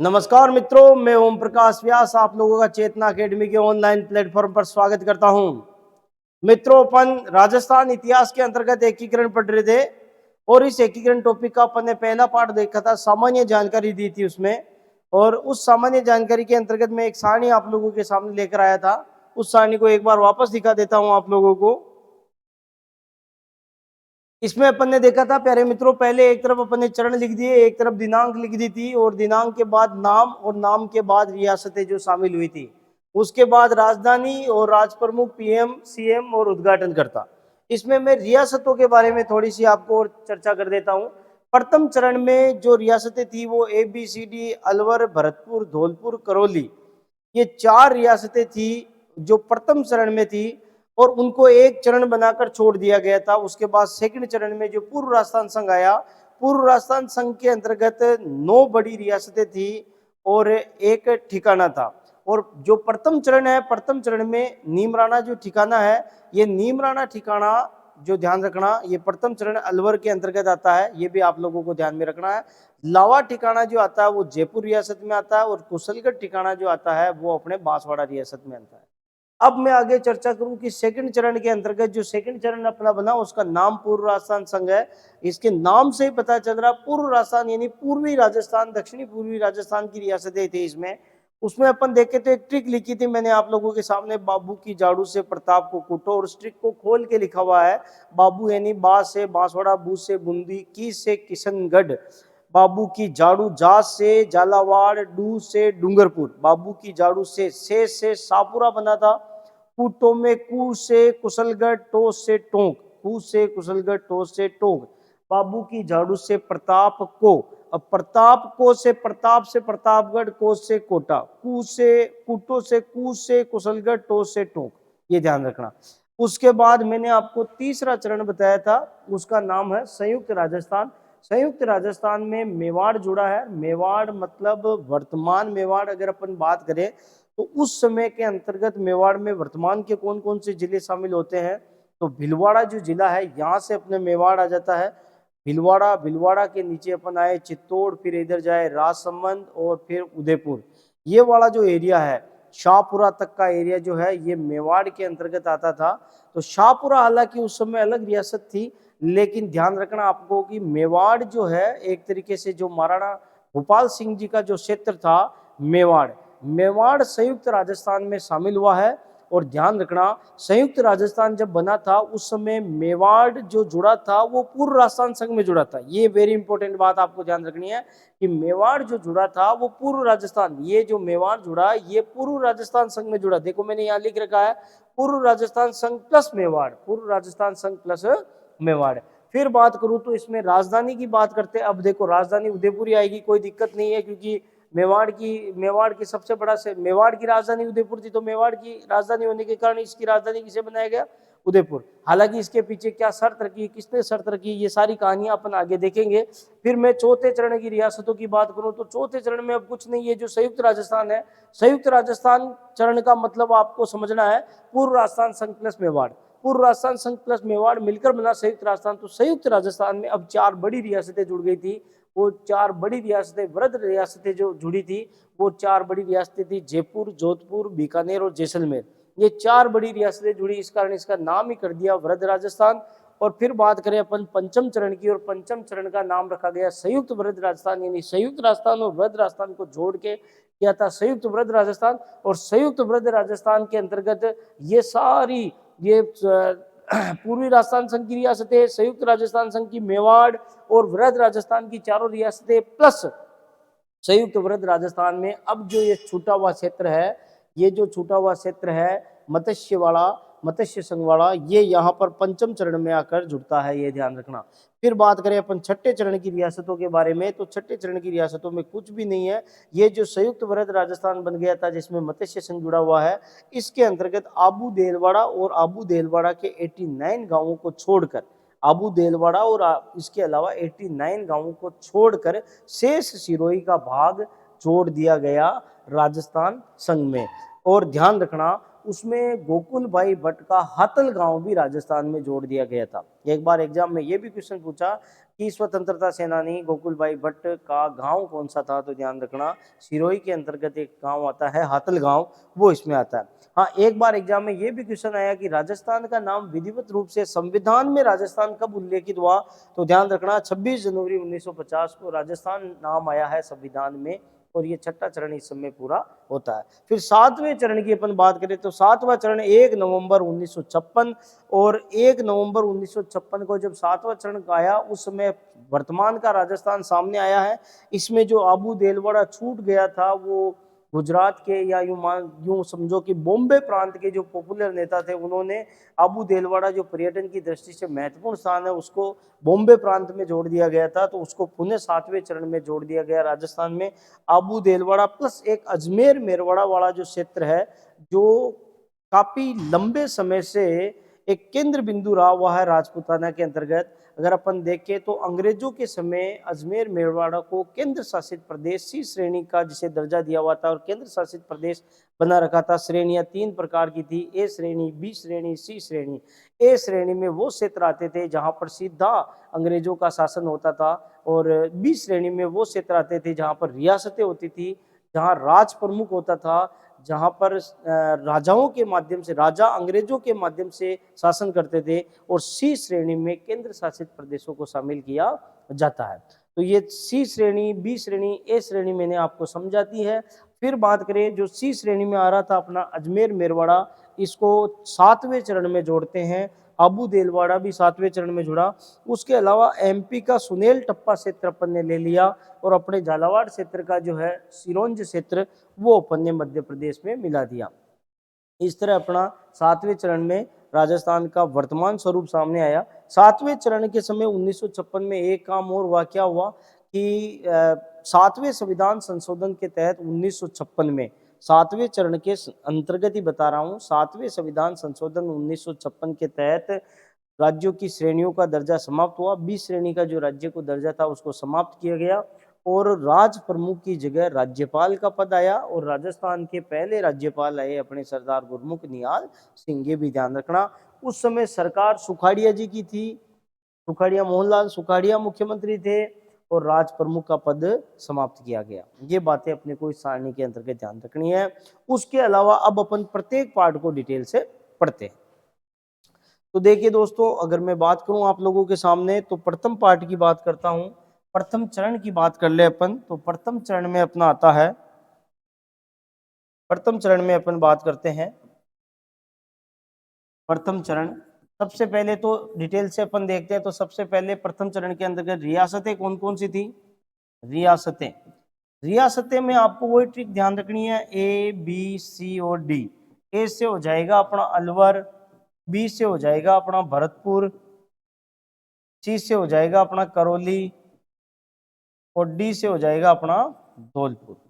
नमस्कार मित्रों, मैं ओम प्रकाश व्यास आप लोगों का चेतना अकेडमी के ऑनलाइन प्लेटफॉर्म पर स्वागत करता हूं। मित्रों, अपन राजस्थान इतिहास के अंतर्गत एकीकरण पढ़ रहे थे और इस एकीकरण टॉपिक का अपन ने पहला पार्ट देखा था, सामान्य जानकारी दी थी उसमें। और उस सामान्य जानकारी के अंतर्गत मैं एक सारणी आप लोगों के सामने लेकर आया था। उस सारणी को एक बार वापस दिखा देता हूं आप लोगों को। इसमें अपन ने देखा था प्यारे मित्रों, पहले एक तरफ अपन ने चरण लिख दिए, एक तरफ दिनांक लिख दी थी और दिनांक के बाद नाम और नाम के बाद रियासतें जो शामिल हुई थी। उसके बाद राजधानी और राज प्रमुख, पीएम, सीएम और उद्घाटन करता। इसमें मैं रियासतों के बारे में थोड़ी सी आपको और चर्चा कर देता हूं। प्रथम चरण में जो रियासतें थी वो ABCD, अलवर, भरतपुर, धौलपुर, करौली, ये 4 रियासतें थी जो प्रथम चरण में थी और उनको एक चरण बनाकर छोड़ दिया गया था। उसके बाद सेकंड चरण में जो पूर्व राजस्थान संघ आया, पूर्व राजस्थान संघ के अंतर्गत 9 बड़ी रियासतें थी और एक ठिकाना था। और जो प्रथम चरण है, प्रथम चरण में नीमराना जो ठिकाना है, ये नीमराना ठिकाना जो ध्यान रखना, ये प्रथम चरण अलवर के अंतर्गत आता है, ये भी आप लोगों को ध्यान में रखना है। लावा ठिकाना जो आता है वो जयपुर रियासत में आता है और कुशलगढ़ ठिकाना जो आता है वो अपने बांसवाड़ा रियासत में आता है। अब मैं आगे चर्चा करूं कि सेकंड चरण के अंतर्गत जो सेकंड चरण अपना बना उसका नाम पूर्व राजस्थान संघ है। इसके नाम से ही पता चल रहा, पूर्व राजस्थान यानी पूर्वी राजस्थान, दक्षिणी पूर्वी राजस्थान की रियासतें थी इसमें। उसमें अपन देखे तो एक ट्रिक लिखी थी मैंने आप लोगों के सामने, बाबू की झाड़ू से प्रताप को कूटो, और उस ट्रिक को खोल के लिखा हुआ है। बाबू यानी बा से बांसवाड़ा, बू से बूंदी, की से किशनगढ़, बाबू की झाड़ू, जा से झालावाड़, डू से डूंगरपुर, बाबू की झाड़ू से शाहपुरा बना था। कूटो में कू से कुशलगढ़, टो से टोंक, कू से कुशलगढ़, टो से टोंक, बाबू की झाड़ू से प्रताप को, अब प्रताप को से प्रताप से प्रतापगढ़, को से कोटा, कू से कूटो से कू से कुशलगढ़, टो से टोंक, ये ध्यान रखना। उसके बाद मैंने आपको तीसरा चरण बताया था, उसका नाम है संयुक्त राजस्थान। संयुक्त राजस्थान में मेवाड़ जुड़ा है। मेवाड़ मतलब वर्तमान मेवाड़, अगर अपन बात करें तो उस समय के अंतर्गत मेवाड़ में वर्तमान के कौन कौन से जिले शामिल होते हैं, तो भीलवाड़ा जो जिला है यहाँ से अपने मेवाड़ आ जाता है। भीलवाड़ा, भीलवाड़ा के नीचे अपन आए चित्तौड़, फिर इधर जाए राजसमंद और फिर उदयपुर। ये वाला जो एरिया है, शाहपुरा तक का एरिया जो है, ये मेवाड़ के अंतर्गत आता था। तो शाहपुरा हालांकि उस समय अलग रियासत थी, लेकिन ध्यान रखना आपको कि मेवाड़ जो है एक तरीके से जो महाराणा भोपाल सिंह जी का जो क्षेत्र था मेवाड़, मेवाड़ संयुक्त राजस्थान में शामिल हुआ है। और ध्यान रखना, संयुक्त राजस्थान जब बना था उस समय मेवाड़ जो जुड़ा था वो पूर्व राजस्थान संघ में जुड़ा था। ये वेरी इंपॉर्टेंट बात आपको ध्यान रखनी है कि मेवाड़ जो जुड़ा था वो पूर्व राजस्थान, ये जो मेवाड़ जुड़ा ये पूर्व राजस्थान संघ में जुड़ा। देखो मैंने यहाँ लिख रखा है पूर्व राजस्थान संघ प्लस मेवाड़, पूर्व राजस्थान संघ प्लस मेवाड़। फिर बात करूं तो इसमें राजधानी की बात करते हैं। अब देखो राजधानी उदयपुर ही आएगी, कोई दिक्कत नहीं है, क्योंकि मेवाड़ की सबसे बड़ा से मेवाड़ की राजधानी उदयपुर थी, तो मेवाड़ की राजधानी होने के कारण इसकी राजधानी किसे बनाया गया, उदयपुर। हालांकि इसके पीछे क्या शर्त रखी, किसने शर्त रखी, ये सारी कहानियां अपन आगे देखेंगे। फिर मैं चौथे चरण की रियासतों की बात करूं तो चौथे चरण में अब कुछ नहीं है, जो संयुक्त राजस्थान है, संयुक्त राजस्थान चरण का मतलब आपको समझना है पूर्व राजस्थान संघ प्लस मेवाड़, पूर्व राजस्थान संघ प्लस मेवाड़ मिलकर बना संयुक्त राजस्थान। तो संयुक्त राजस्थान में अब 4 बड़ी रियासतें जुड़ गई थी। वो 4 बड़ी रियासतें, वृहद रियासतें जो जुड़ी थी, वो 4 बड़ी रियासतें थी जयपुर, जोधपुर, बीकानेर और जैसलमेर। ये 4 बड़ी रियासतें जुड़ी, इस कारण इसका नाम ही कर दिया वृहद राजस्थान। और फिर बात करें अपन पंचम चरण की, और पंचम चरण का नाम रखा गया संयुक्त वृहद राजस्थान, यानी संयुक्त राजस्थान और वृहद राजस्थान को जोड़ के किया था संयुक्त वृहद राजस्थान। और संयुक्त वृहद राजस्थान के अंतर्गत ये सारी ये पूर्वी राजस्थान संघ की रियासतें, संयुक्त राजस्थान संघ की मेवाड़ और वृहद राजस्थान की 4 रियासतें प्लस संयुक्त वृहद राजस्थान में अब जो ये छूटा हुआ क्षेत्र है, ये जो छूटा हुआ क्षेत्र है मत्स्यवाड़ा, मत्स्य संघवाड़ा, ये यहाँ पर पंचम चरण में आकर जुड़ता है, ये ध्यान रखना। फिर बात करें अपन छठे चरण की रियासतों के बारे में, तो छठे चरण की रियासतों में कुछ भी नहीं है। ये जो संयुक्त वृहद राजस्थान बन गया था जिसमें मत्स्य संघ जुड़ा हुआ है, इसके अंतर्गत आबू देलवाड़ा और आबू देलवाड़ा के 89 गांवों को छोड़कर, आबू देलवाड़ा और इसके अलावा 89 गांवों को छोड़कर शेष सिरोही का भाग जोड़ दिया गया राजस्थान संघ में। और ध्यान रखना उसमें गोकुल भाई भट्ट का हातल गांव भी राजस्थान में जोड़ दिया गया था। एक बार एग्जाम में ये भी क्वेश्चन पूछा कि स्वतंत्रता सेनानी गोकुल भाई भट्ट का गांव कौन सा था, तो ध्यान रखना सिरोही के अंतर्गत एक गांव आता है हातल गांव, वो इसमें आता है। हाँ, एक बार एग्जाम में ये भी क्वेश्चन आया कि राजस्थान का नाम विधिवत रूप से संविधान में राजस्थान कब उल्लेखित हुआ, तो ध्यान रखना 26 जनवरी 1950 को राजस्थान नाम आया है संविधान में, और ये छठा चरण इस समय पूरा होता है। फिर सातवें चरण की अपन बात करें तो सातवां चरण 1 नवंबर 1956, और 1 नवंबर 1956 को जब सातवां चरण आया उस समय वर्तमान का राजस्थान सामने आया है। इसमें जो आबू देलवाड़ा छूट गया था वो गुजरात के, या यूं समझो कि बॉम्बे प्रांत के जो पॉपुलर नेता थे उन्होंने आबू देलवाड़ा जो पर्यटन की दृष्टि से महत्वपूर्ण स्थान है उसको बॉम्बे प्रांत में जोड़ दिया गया था, तो उसको पुनः सातवें चरण में जोड़ दिया गया राजस्थान में। आबू देलवाड़ा प्लस एक अजमेर मेरवाड़ा वाला जो क्षेत्र है जो काफी लंबे समय से एक केंद्र बिंदु रहा हुआ है राजपूताना के अंतर्गत। अगर अपन देखें तो अंग्रेजों के समय अजमेर मेरवाड़ा को केंद्र शासित प्रदेश सी श्रेणी का जिसे दर्जा दिया हुआ था और केंद्र शासित प्रदेश बना रखा था। श्रेणियां 3 प्रकार की थी, ए श्रेणी, बी श्रेणी, सी श्रेणी। ए श्रेणी में वो क्षेत्र आते थे जहां पर सीधा अंग्रेजों का शासन होता था, और बी श्रेणी में वो क्षेत्र आते थे जहां पर रियासतें होती थी, जहां राज प्रमुख होता था, जहां पर राजाओं के माध्यम से, राजा अंग्रेजों के माध्यम से शासन करते थे, और सी श्रेणी में केंद्र शासित प्रदेशों को शामिल किया जाता है। तो ये सी श्रेणी, बी श्रेणी, ए श्रेणी मैंने आपको समझा दी है। फिर बात करें जो सी श्रेणी में आ रहा था अपना अजमेर मेरवाड़ा, इसको सातवें चरण में जोड़ते हैं। आबू देलवाड़ा भी सातवें चरण में जुड़ा। उसके अलावा एमपी का सुनेल टप्पा क्षेत्र अपन ने ले लिया, और अपने झालावाड़ क्षेत्र का जो है सिरोंज क्षेत्र वो अपन ने मध्य प्रदेश में मिला दिया। इस तरह अपना सातवें चरण में राजस्थान का वर्तमान स्वरूप सामने आया। सातवें चरण के समय 1956 में एक काम और वाकया हुआ कि सातवें संविधान संशोधन के तहत 1956 में, सातवें चरण के अंतर्गत ही बता रहा हूँ, सातवें संविधान संशोधन 1956 के तहत राज्यों की श्रेणियों का दर्जा समाप्त हुआ। 20 श्रेणी का जो राज्य को दर्जा था उसको समाप्त किया गया, और राज प्रमुख की जगह राज्यपाल का पद आया, और राजस्थान के पहले राज्यपाल आए अपने सरदार गुरमुख निहाल सिंह। ये भी ध्यान रखना उस समय सरकार सुखाड़िया जी की थी, सुखाड़िया मोहनलाल सुखाड़िया मुख्यमंत्री थे, और राज प्रमुख का पद समाप्त किया गया। ये बातें अपने को इस सारणी के अंतर्गत ध्यान रखनी है। उसके अलावा अब अपन प्रत्येक पार्ट को डिटेल से पढ़ते हैं। तो देखिए दोस्तों, अगर मैं बात करूं आप लोगों के सामने तो प्रथम पार्ट की बात करता हूं, प्रथम चरण की बात कर ले अपन। तो प्रथम चरण में अपना आता है, प्रथम चरण में अपन बात करते हैं प्रथम चरण। सबसे पहले तो डिटेल से अपन देखते हैं। तो सबसे पहले प्रथम चरण के अंतर्गत रियासतें कौन कौन सी थी? रियासतें, रियासतें में आपको वही ट्रिक ध्यान रखनी है, ए बी सी और डी। ए से हो जाएगा अपना अलवर, बी से हो जाएगा अपना भरतपुर, सी से हो जाएगा अपना करौली, और डी से हो जाएगा अपना धौलपुर।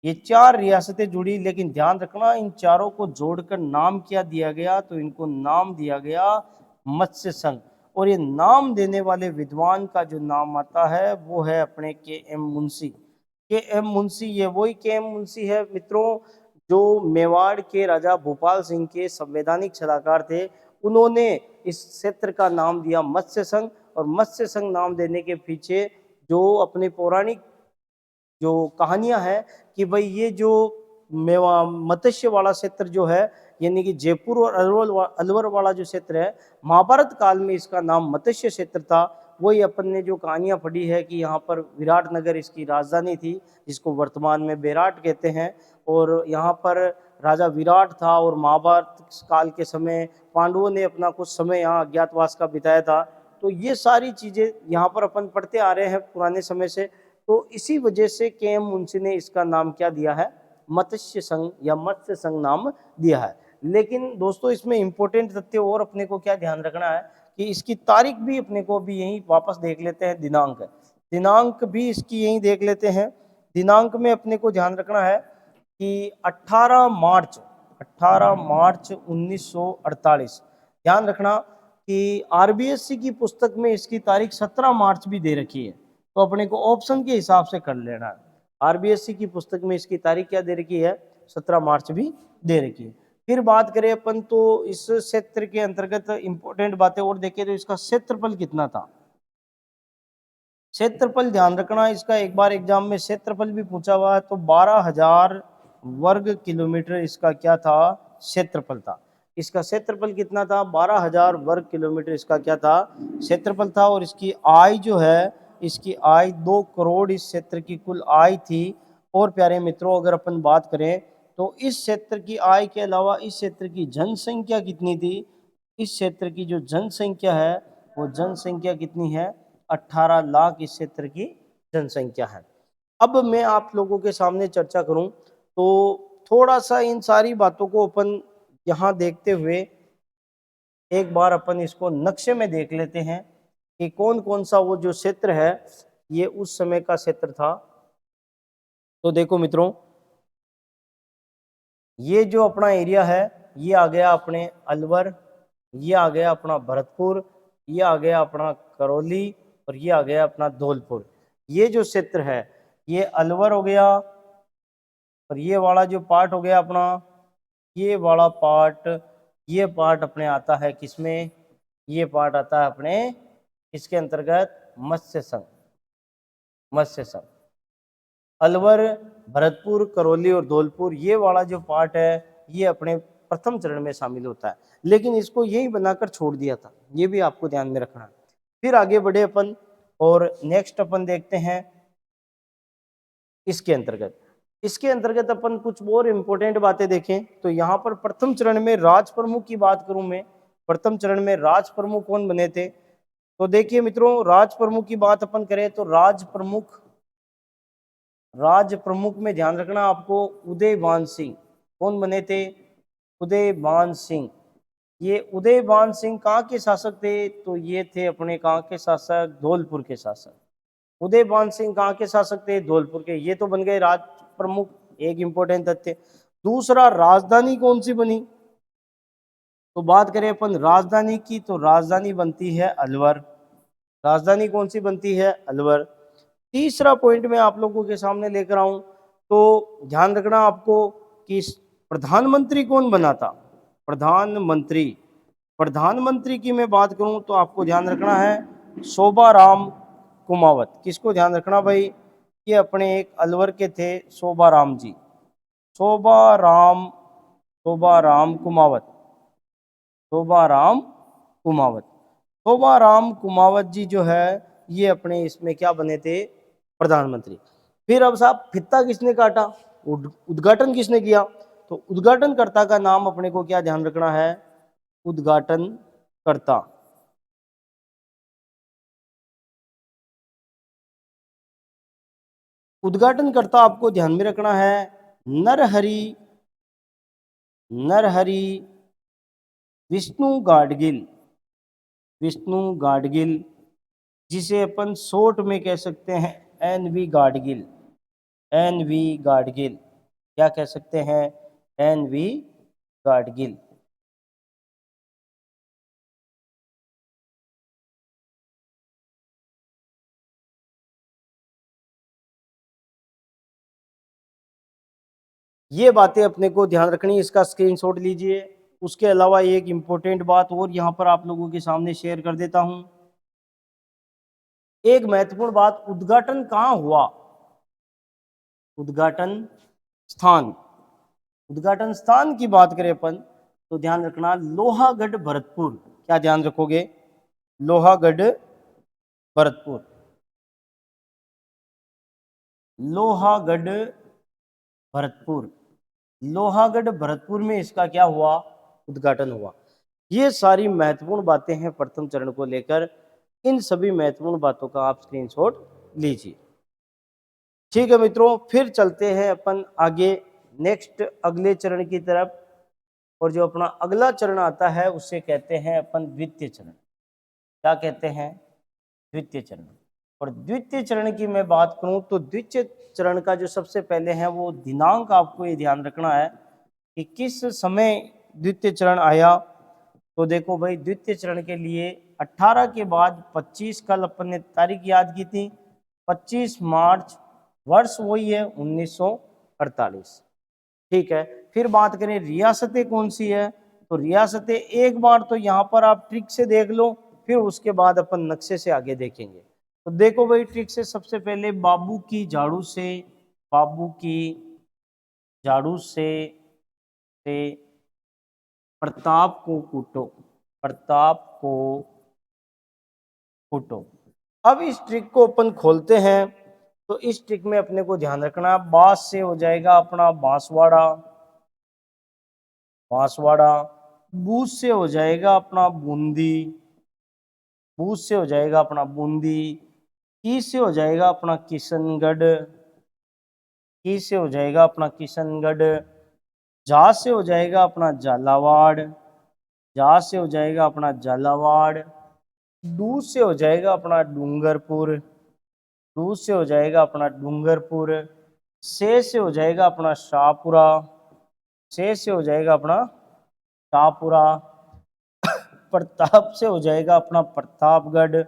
ये 4 रियासतें जुड़ी, लेकिन ध्यान रखना इन चारों को जोड़कर नाम क्या दिया गया? तो इनको नाम दिया गया मत्स्य संघ। और ये नाम देने वाले विद्वान का जो नाम आता है वो है अपने के एम मुंशी। के एम मुंशी, ये वही के एम मुंशी है मित्रों जो मेवाड़ के राजा भोपाल सिंह के संवैधानिक सलाहकार थे। उन्होंने इस क्षेत्र का नाम दिया मत्स्य संघ, और मत्स्य संघ नाम देने के पीछे जो अपने पौराणिक जो कहानियां हैं कि भाई ये जो मेवा मत्स्य वाला क्षेत्र जो है, यानी कि जयपुर और अलवर वाला जो क्षेत्र है, महाभारत काल में इसका नाम मत्स्य क्षेत्र था। वही अपन ने जो कहानियां पढ़ी है कि यहाँ पर विराट नगर इसकी राजधानी थी, जिसको वर्तमान में बेराट कहते हैं, और यहाँ पर राजा विराट था, और महाभारत काल के समय पांडवों ने अपना कुछ समय यहाँ अज्ञातवास का बिताया था। तो ये सारी चीजें यहाँ पर अपन पढ़ते आ रहे हैं पुराने समय से। तो इसी वजह से के एम मुंशी ने इसका नाम क्या दिया है? मत्स्य संघ या मत्स्य संघ नाम दिया है। लेकिन दोस्तों इसमें इंपॉर्टेंट तथ्य और अपने को क्या ध्यान रखना है कि इसकी तारीख भी अपने को भी यहीं वापस देख लेते हैं, दिनांक, दिनांक भी इसकी यहीं देख लेते हैं। दिनांक में अपने को ध्यान रखना है कि 18 मार्च 1948। ध्यान रखना कि आरबीएससी की पुस्तक में इसकी तारीख 17 मार्च भी दे रखी है, तो अपने को ऑप्शन के हिसाब से कर लेना है। आरबीएससी की पुस्तक में इसकी तारीख क्या दे रखी है? 17 मार्च भी दे रखी है। फिर बात करें अपन तो इस क्षेत्र के अंतर्गत इंपॉर्टेंट बातें और देखें तो इसका क्षेत्रफल कितना था। क्षेत्रफल ध्यान रखना, इसका एक बार एग्जाम में क्षेत्रफल भी पूछा हुआ है, तो 12,000 वर्ग किलोमीटर इसका क्या था, क्षेत्रफल था। इसका क्षेत्रफल कितना था, 12,000 वर्ग किलोमीटर इसका क्या था, क्षेत्रफल था। और इसकी आय जो है, इसकी आय 2 करोड़ इस क्षेत्र की कुल आय थी। और प्यारे मित्रों, अगर अपन बात करें तो इस क्षेत्र की आय के अलावा इस क्षेत्र की जनसंख्या कितनी थी, इस क्षेत्र की जो जनसंख्या है वो जनसंख्या कितनी है, 18 लाख इस क्षेत्र की जनसंख्या है। अब मैं आप लोगों के सामने चर्चा करूं तो थोड़ा सा इन सारी बातों को अपन यहाँ देखते हुए एक बार अपन इसको नक्शे में देख लेते हैं कि कौन कौन सा वो जो क्षेत्र है ये उस समय का क्षेत्र था। तो देखो मित्रों, ये जो अपना एरिया है ये आ गया अपने अलवर, ये आ गया अपना भरतपुर, ये आ गया अपना करौली और ये आ गया अपना धौलपुर। ये जो क्षेत्र है ये अलवर हो गया और ये वाला जो पार्ट हो गया अपना, ये वाला पार्ट, ये पार्ट अपने आता है किसमें, ये पार्ट आता है अपने इसके अंतर्गत मत्स्य संघ। मत्स्य संघ अलवर, भरतपुर, करौली और धौलपुर, ये वाला जो पार्ट है ये अपने प्रथम चरण में शामिल होता है, लेकिन इसको यही बनाकर छोड़ दिया था, ये भी आपको ध्यान में रखना है। फिर आगे बढ़े अपन और नेक्स्ट अपन देखते हैं इसके अंतर्गत अपन कुछ और इंपॉर्टेंट बातें देखें तो यहाँ पर प्रथम चरण में राज प्रमुख की बात करूं मैं, प्रथम चरण में राज प्रमुख कौन बने थे। तो देखिए मित्रों, राज प्रमुख की बात अपन करें तो राज प्रमुख में ध्यान रखना आपको उदयभान सिंह कौन बने थे, उदयभान सिंह। ये उदयभान सिंह कहाँ के शासक थे, तो ये थे अपने कहाँ के शासक, धौलपुर के शासक। उदयभान सिंह कहाँ के शासक थे, धौलपुर के। ये तो बन गए राज प्रमुख, एक इंपॉर्टेंट तथ्य। दूसरा, राजधानी कौन सी बनी, तो बात करें अपन राजधानी की तो राजधानी बनती है अलवर। राजधानी कौन सी बनती है, अलवर। तीसरा पॉइंट मैं आप लोगों के सामने लेकर आऊं तो ध्यान रखना आपको कि प्रधानमंत्री कौन बना था, प्रधानमंत्री। प्रधानमंत्री की मैं बात करूं तो आपको ध्यान रखना है शोभाराम कुमावत। किसको ध्यान रखना भाई, ये अपने एक अलवर के थे शोभाराम जी, शोभाराम शोभाराम कुमावत, शोभाराम कुमावत। शोभाराम कुमावत जी जो है ये अपने इसमें क्या बने थे, प्रधानमंत्री। फिर अब साहब फित्ता किसने काटा, उद्घाटन किसने किया, तो उद्घाटनकर्ता का नाम अपने को क्या ध्यान रखना है, उद्घाटनकर्ता। उद्घाटनकर्ता आपको ध्यान में रखना है नरहरि विष्णु गाडगिल, विष्णु गाडगिल, जिसे अपन शॉर्ट में कह सकते हैं NV गाडगिल, NV गाडगिल। क्या कह सकते हैं, NV गाडगिल। ये बातें अपने को ध्यान रखनी, इसका स्क्रीनशॉट लीजिए। उसके अलावा एक इंपॉर्टेंट बात और यहाँ पर आप लोगों के सामने शेयर कर देता हूं। एक महत्वपूर्ण बात, उद्घाटन कहाँ हुआ, उद्घाटन स्थान। उद्घाटन स्थान की बात करें अपन तो ध्यान रखना लोहागढ़ भरतपुर। क्या ध्यान रखोगे, लोहागढ़ भरतपुर, लोहागढ़ भरतपुर। लोहागढ़ भरतपुर में इसका क्या हुआ, उद्घाटन हुआ। ये सारी महत्वपूर्ण बातें हैं प्रथम चरण को लेकर, इन सभी महत्वपूर्ण बातों का आप स्क्रीनशॉट लीजिए। ठीक है मित्रों, फिर चलते हैं अपन आगे नेक्स्ट अगले चरण की तरफ। और जो अपना अगला चरण आता है उसे कहते हैं अपन द्वितीय चरण। क्या कहते हैं, द्वितीय चरण। और द्वितीय चरण की मैं बात करूं तो द्वितीय चरण का जो सबसे पहले है वो दिनांक आपको ये ध्यान रखना है कि किस समय द्वितीय चरण आया। तो देखो भाई, द्वितीय चरण के लिए 18 के बाद 25, कल अपन ने तारीख याद की थी, 25 मार्च, वर्ष वही है 1948। ठीक है, फिर बात करें रियासतें कौन सी है, तो रियासतें एक बार तो यहाँ पर आप ट्रिक से देख लो, फिर उसके बाद अपन नक्शे से आगे देखेंगे। तो देखो भाई ट्रिक से, सबसे पहले बाबू की झाड़ू से, बाबू की झाड़ू से प्रताप को कूटो, प्रताप को कूटो। अब इस ट्रिक को अपन खोलते हैं, तो इस ट्रिक में अपने को ध्यान रखना, बांस से हो जाएगा अपना बांसवाड़ा, बांसवाड़ा। बूझ से हो जाएगा अपना बूंदी, बूझ से हो जाएगा अपना बूंदी। की से हो जाएगा अपना किशनगढ़, की से हो जाएगा अपना किशनगढ़। जा से हो जाएगा अपना झालावाड़, जा से हो जाएगा अपना झालावाड़। डू से हो जाएगा अपना डूंगरपुर, डू से हो जाएगा अपना डूंगरपुर। से हो जाएगा अपना शाहपुरा, से हो जाएगा अपना शाहपुरा। प्रताप से हो जाएगा अपना प्रतापगढ़,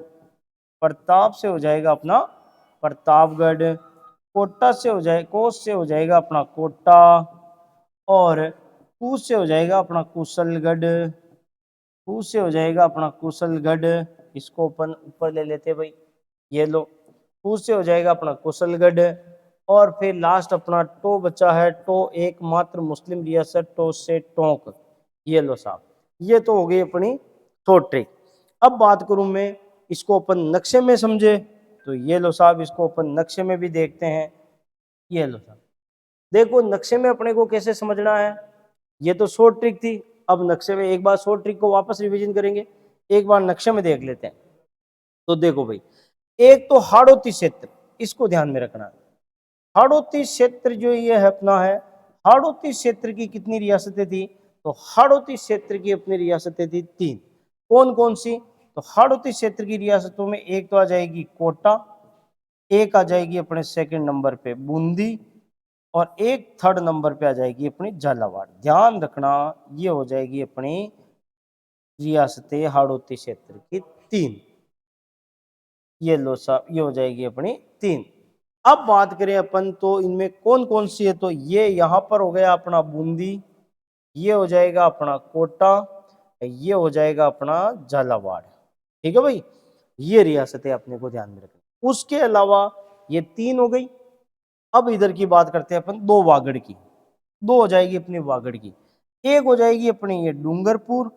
प्रताप से हो जाएगा अपना प्रतापगढ़। कोटा से हो जाए, कोस से हो जाएगा अपना कोटा। और कू से हो जाएगा अपना कुशलगढ़, कू से हो जाएगा अपना कुशलगढ़। इसको अपन ऊपर ले लेते हैं भाई, ये लो। कू से हो जाएगा अपना कुशलगढ़। और फिर लास्ट अपना टो बचा है, टो एकमात्र मुस्लिम रियासत, टो से टोंक। ये लो साहब, ये तो हो गई अपनी शॉर्ट ट्रिक। अब बात करूं मैं, इसको अपन नक्शे में समझे, तो ये लो साहब, इसको अपन नक्शे में भी देखते हैं। ये लो साहब, देखो नक्शे में अपने को कैसे समझना है। ये तो शॉर्ट ट्रिक थी, अब नक्शे में एक बार शॉर्ट ट्रिक को वापस रिवीजन करेंगे, एक बार नक्शे में देख लेते हैं। तो देखो भाई, एक तो हाड़ौती क्षेत्र, इसको ध्यान में रखना है। हाड़ौती क्षेत्र जो ये है अपना है, हाड़ौती क्षेत्र की कितनी रियासतें थी, तो हाड़ौती क्षेत्र की अपनी रियासतें थी 3। कौन कौन सी, तो हाड़ौती क्षेत्र की रियासतों में एक तो आ जाएगी कोटा, एक आ जाएगी अपने सेकंड नंबर पे बूंदी, और एक थर्ड नंबर पे आ जाएगी अपनी झालावाड़। ध्यान रखना, ये हो जाएगी अपनी रियासतें हाड़ौती क्षेत्र की 3। ये लो साहब, ये हो जाएगी अपनी 3। अब बात करें अपन, तो इनमें कौन कौन सी है, तो ये यहां पर हो गया अपना बूंदी, ये हो जाएगा अपना कोटा, ये हो जाएगा अपना झालावाड़। ठीक है भाई, ये रियासतें अपने को ध्यान में रखनी। उसके अलावा ये 3 हो गई। अब इधर की बात करते हैं अपन, 2 वागड़ की, 2 हो जाएगी अपनी वागड़ की। एक हो जाएगी अपनी ये डूंगरपुर,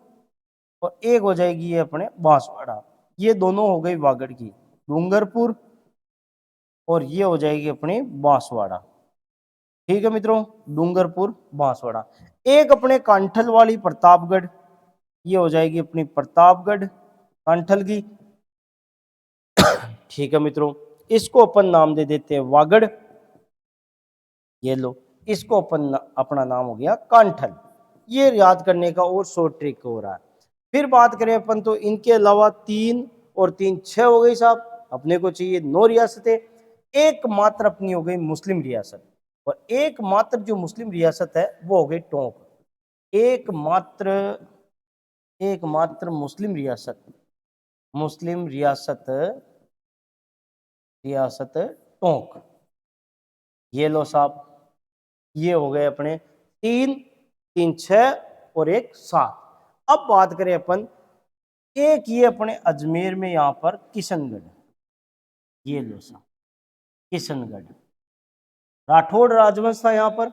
और एक हो जाएगी ये अपने बांसवाड़ा। ये दोनों हो गई वागड़ की, डूंगरपुर, और ये हो जाएगी अपनी बांसवाड़ा। ठीक है मित्रों, डूंगरपुर बांसवाड़ा। एक अपने कांठल वाली प्रतापगढ़, ये हो जाएगी अपनी प्रतापगढ़ कांठल की। ठीक है मित्रों, इसको अपन नाम दे देते हैं वागड़। ये लो, इसको अपन अपना नाम हो गया कांठल। ये याद करने का और शॉर्ट ट्रिक हो रहा है। फिर बात करें अपन, तो इनके अलावा 3 और 3 6 हो गई साहब। अपने को चाहिए 9 रियासतें। एकमात्र अपनी हो गई मुस्लिम रियासत, और एकमात्र जो मुस्लिम रियासत है वो हो गई टोंक। एकमात्र, एकमात्र मुस्लिम रियासत, मुस्लिम रियासत, रियासत टोंक। ये लो साहब, ये हो गए अपने 3, 3 6 और 1 7। अब बात करें अपन, एक ये अपने अजमेर में यहां पर किशनगढ़, ये लो साहब किशनगढ़, राठौड़ राजवंश था यहाँ पर,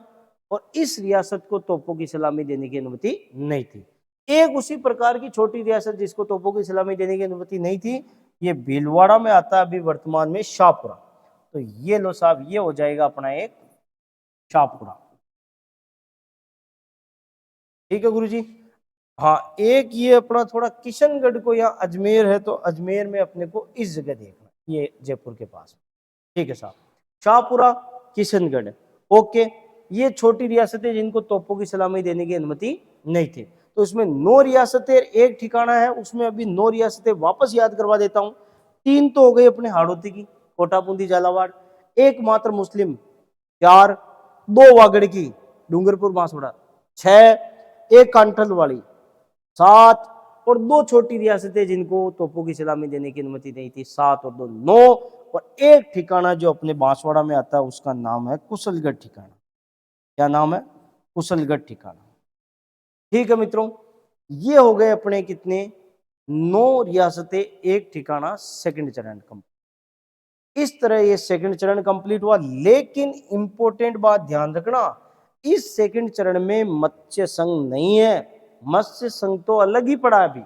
और इस रियासत को तोपों की सलामी देने की अनुमति नहीं थी। एक उसी प्रकार की छोटी रियासत जिसको तोपों की सलामी देने की अनुमति नहीं थी, ये भीलवाड़ा में आता है अभी वर्तमान में शाहपुरा। तो ये लो साहब, ये हो जाएगा अपना एक शाहपुरा। ठीक है गुरुजी। हाँ, एक ये अपना थोड़ा किशनगढ़ को, यहाँ अजमेर है तो अजमेर में अपने को इस जगह देखना, ये जयपुर के पास। ठीक है साहब, शाहपुरा, किशनगढ़। ओके, ये छोटी रियासतें जिनको तोपों की सलामी देने की अनुमति नहीं थी। तो इसमें 9 रियासतें, एक ठिकाना है उसमें अभी 9 रियासतें वापस याद करवा देता हूं। 3 तो हो गई अपने हाड़ौती की, कोटा बूंदी झालावाड़। एकमात्र मुस्लिम 4, 2 वागड़ की, डूंगरपुर बांसवाड़ा 6, एक कांठल वाली 7, और 2 छोटी रियासतें जिनको तोपों की सलामी देने की अनुमति नहीं थी, 7 और 2 9, और एक ठिकाना जो अपने बांसवाड़ा में आता है उसका नाम है कुशलगढ़ ठिकाना। क्या नाम है? कुशलगढ़ ठिकाना। ठीक है मित्रों, ये हो गए अपने कितने 9 रियासतें एक ठिकाना सेकंड चरण कंप्लीट। इस तरह ये सेकंड चरण कंप्लीट हुआ। लेकिन इंपॉर्टेंट बात ध्यान रखना, इस सेकंड चरण में मत्स्य संघ नहीं है। मत्स्य संघ तो अलग ही पड़ा, अभी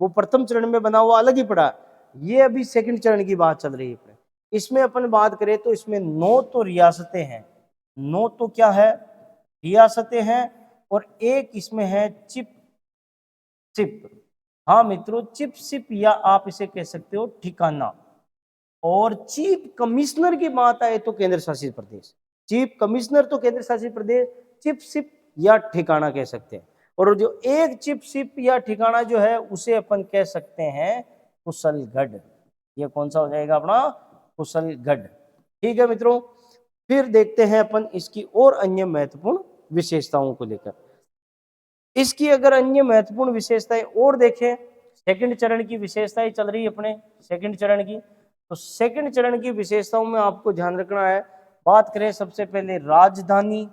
वो प्रथम चरण में बना हुआ अलग ही पड़ा। ये अभी सेकंड चरण की बात चल रही है। इसमें अपन बात करें तो इसमें 9 तो रियासतें हैं, 9 तो क्या है रियासतें हैं, और एक इसमें है चिप सिप। हाँ मित्रों, चिप सिप या आप इसे कह सकते हो ठिकाना। और चीफ कमिश्नर की बात आए तो केंद्र शासित प्रदेश, चीफ कमिश्नर तो केंद्र शासित प्रदेश, चिप सिप या ठिकाना कह सकते हैं। और जो एक चिप सिप या ठिकाना जो है उसे अपन कह सकते हैं कुशलगढ़। ये कौन सा हो जाएगा अपना कुशलगढ़। ठीक है मित्रों, फिर देखते हैं अपन इसकी और अन्य महत्वपूर्ण विशेषताओं को लेकर। इसकी अगर अन्य महत्वपूर्ण विशेषताएं और देखें, सेकंड चरण की विशेषताएं चल रही है अपने सेकंड चरण की, तो सेकंड चरण की विशेषताओं में आपको ध्यान रखना है। बात करें सबसे पहले राजधानी,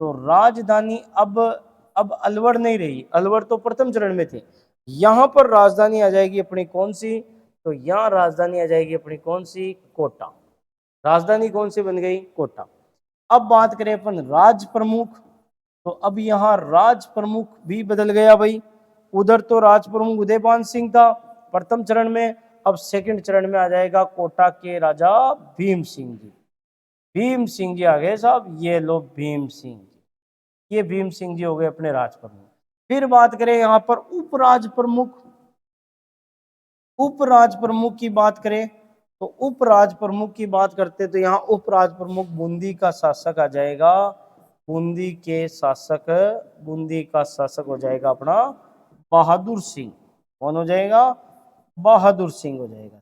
तो राजधानी अब अलवर नहीं रही, अलवर तो प्रथम चरण में थे। यहां पर राजधानी आ जाएगी अपनी कौन सी, तो यहां राजधानी आ जाएगी अपनी कौन सी, कोटा। राजधानी कौन सी बन गई, कोटा। अब बात करें अपन राज प्रमुख, तो अब यहां राज प्रमुख भी बदल गया भाई। उधर तो राज प्रमुख उदयपान सिंह था प्रथम चरण में, अब सेकंड चरण में आ जाएगा कोटा के राजा भीम सिंह जी। भीम सिंह जी आ गए साहब, ये लो भीम सिंह जी, ये भीम सिंह जी हो गए अपने राज प्रमुख। फिर बात करें यहां पर उपराज प्रमुख, उपराज प्रमुख की बात करें तो उपराज प्रमुख की बात करते तो यहाँ उपराज प्रमुख बूंदी का शासक आ जाएगा, बूंदी के शासक, बूंदी का शासक हो जाएगा अपना बहादुर सिंह। कौन हो जाएगा, बहादुर सिंह हो जाएगा।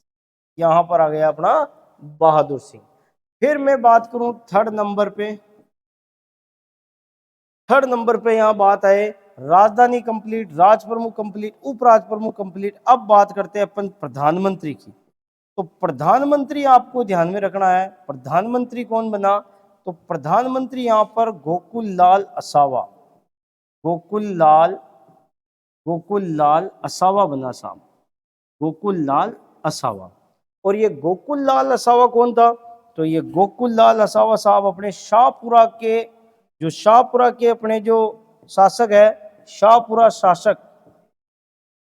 यहां पर आ गया अपना बहादुर सिंह। फिर मैं बात करूं थर्ड नंबर पे, थर्ड नंबर पे यहां बात आए राजधानी कंप्लीट, राज प्रमुख कंप्लीट, उपराज प्रमुख कंप्लीट। अब बात करते हैं अपन प्रधानमंत्री की। तो प्रधानमंत्री आपको ध्यान में रखना है, प्रधानमंत्री कौन बना, तो प्रधानमंत्री यहां पर गोकुल लाल असावा, गोकुल लाल, गोकुल लाल असावा बना साहब, गोकुल लाल असावा। और ये गोकुल लाल असावा कौन था, तो ये गोकुल लाल असावा साहब अपने शाहपुरा के, जो शाहपुरा के अपने जो शासक है, शाहपुरा शासक,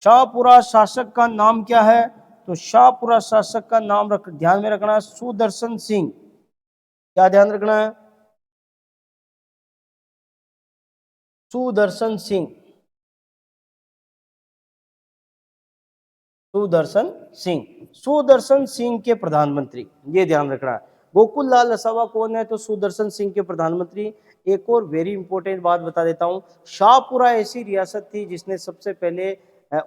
शाहपुरा शासक का नाम क्या है, तो शाहपुरा शासक का नाम ध्यान में रखना है सुदर्शन सिंह। क्या ध्यान रखना है, सुदर्शन सिंह, सुदर्शन सिंह, सुदर्शन सिंह के प्रधानमंत्री, ये ध्यान रखना है। गोकुल लाल असावा कौन है, तो सुदर्शन सिंह के प्रधानमंत्री। एक और वेरी इंपॉर्टेंट बात बता देता हूं, शाहपुरा ऐसी रियासत थी जिसने सबसे पहले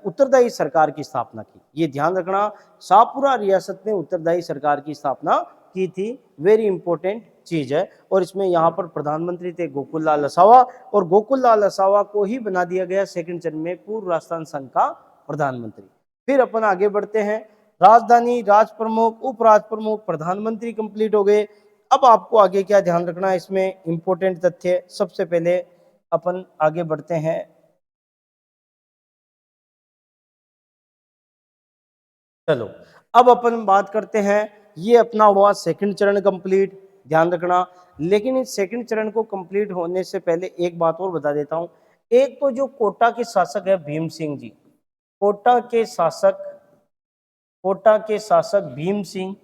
उत्तरदायी सरकार की स्थापना की। ये ध्यान रखना, शाहपुरा रियासत ने उत्तरदायी सरकार की स्थापना की थी, वेरी इंपॉर्टेंट चीज है। और इसमें यहाँ पर प्रधानमंत्री थे गोकुल लाल असावा, और गोकुल लाल असावा को ही बना दिया गया सेकंड चरण में पूर्व राजस्थान संघ का प्रधानमंत्री। फिर अपन आगे बढ़ते हैं, राजधानी, राज प्रमुख, उपराज प्रमुख, प्रधानमंत्री कंप्लीट हो गए। अब आपको आगे क्या ध्यान रखना है, इसमें इंपॉर्टेंट तथ्य सबसे पहले अपन आगे बढ़ते हैं। चलो अब अपन बात करते हैं, ये अपना हुआ सेकंड चरण कंप्लीट, ध्यान रखना। लेकिन इस सेकंड चरण को कंप्लीट होने से पहले एक बात और बता देता हूं। एक तो जो कोटा के शासक है भीम सिंह जी, कोटा के शासक, कोटा के शासक भीम सिंह,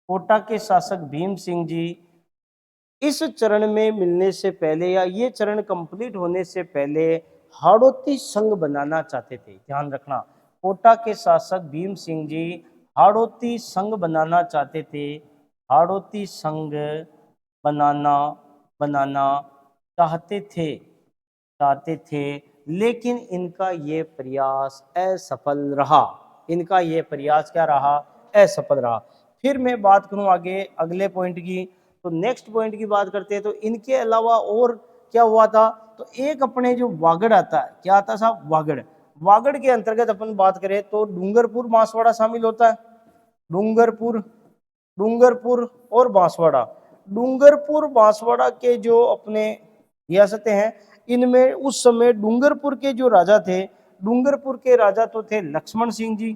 कोटा के शासक भीम सिंह जी इस चरण में मिलने से पहले या ये चरण कंप्लीट होने से पहले हाड़ौती संघ बनाना चाहते थे। ध्यान रखना, कोटा के शासक भीम सिंह जी हाड़ौती संघ बनाना चाहते थे, हाड़ौती संघ बनाना बनाना चाहते थे, चाहते थे। लेकिन इनका ये प्रयास असफल रहा, इनका ये प्रयास क्या रहा, असफल रहा। फिर मैं बात करूं आगे अगले पॉइंट की, तो नेक्स्ट पॉइंट की बात करते हैं। तो इनके अलावा और क्या हुआ था, तो एक अपने जो वागड़ आता है, क्या आता साहब, वागड़। वागड़ के अंतर्गत अपन बात करें तो डूंगरपुर बांसवाड़ा शामिल होता है, डूंगरपुर, डूंगरपुर और बांसवाड़ा। डूंगरपुर बांसवाड़ा के जो अपने रियासतें हैं। इनमें उस समय डूंगरपुर के जो राजा थे, डूंगरपुर के राजा तो थे लक्ष्मण सिंह जी।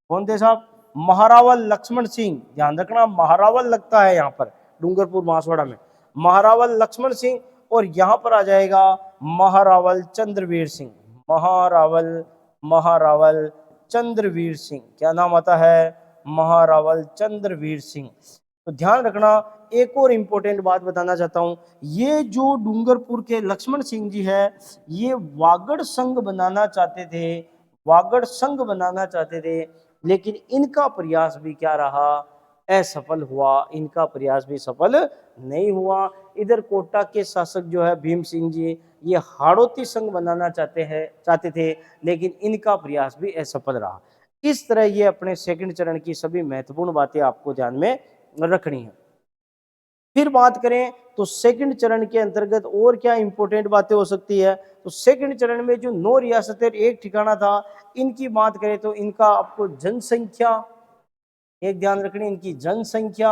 कौन थे साहब? महारावल लक्ष्मण सिंह। ध्यान रखना, महारावल लगता है यहाँ पर डूंगरपुर बांसवाड़ा में, महारावल लक्ष्मण सिंह। और यहाँ पर आ जाएगा महारावल चंद्रवीर सिंह। महारावल महारावल चंद्रवीर सिंह, क्या नाम आता है? महारावल चंद्रवीर सिंह। तो ध्यान रखना, एक और इंपॉर्टेंट बात बताना चाहता हूं, ये जो डूंगरपुर के लक्ष्मण सिंह जी है, ये वागड़ संघ बनाना चाहते थे, वागड़ संघ बनाना चाहते थे, लेकिन इनका प्रयास भी क्या रहा? असफल हुआ। इनका प्रयास भी सफल नहीं हुआ। इधर कोटा के शासक जो है भीम सिंह जी, ये हाड़ौती संघ बनाना चाहते थे, लेकिन इनका प्रयास भी असफल रहा। इस तरह ये अपने सेकंड चरण की सभी महत्वपूर्ण बातें आपको ध्यान में रखनी है। फिर बात करें तो सेकंड चरण के अंतर्गत और क्या इंपॉर्टेंट बातें हो सकती है, तो सेकंड चरण में जो 9 रियासतें एक ठिकाना था, इनकी बात करें तो इनका आपको जनसंख्या, एक ध्यान रखनी, इनकी जनसंख्या,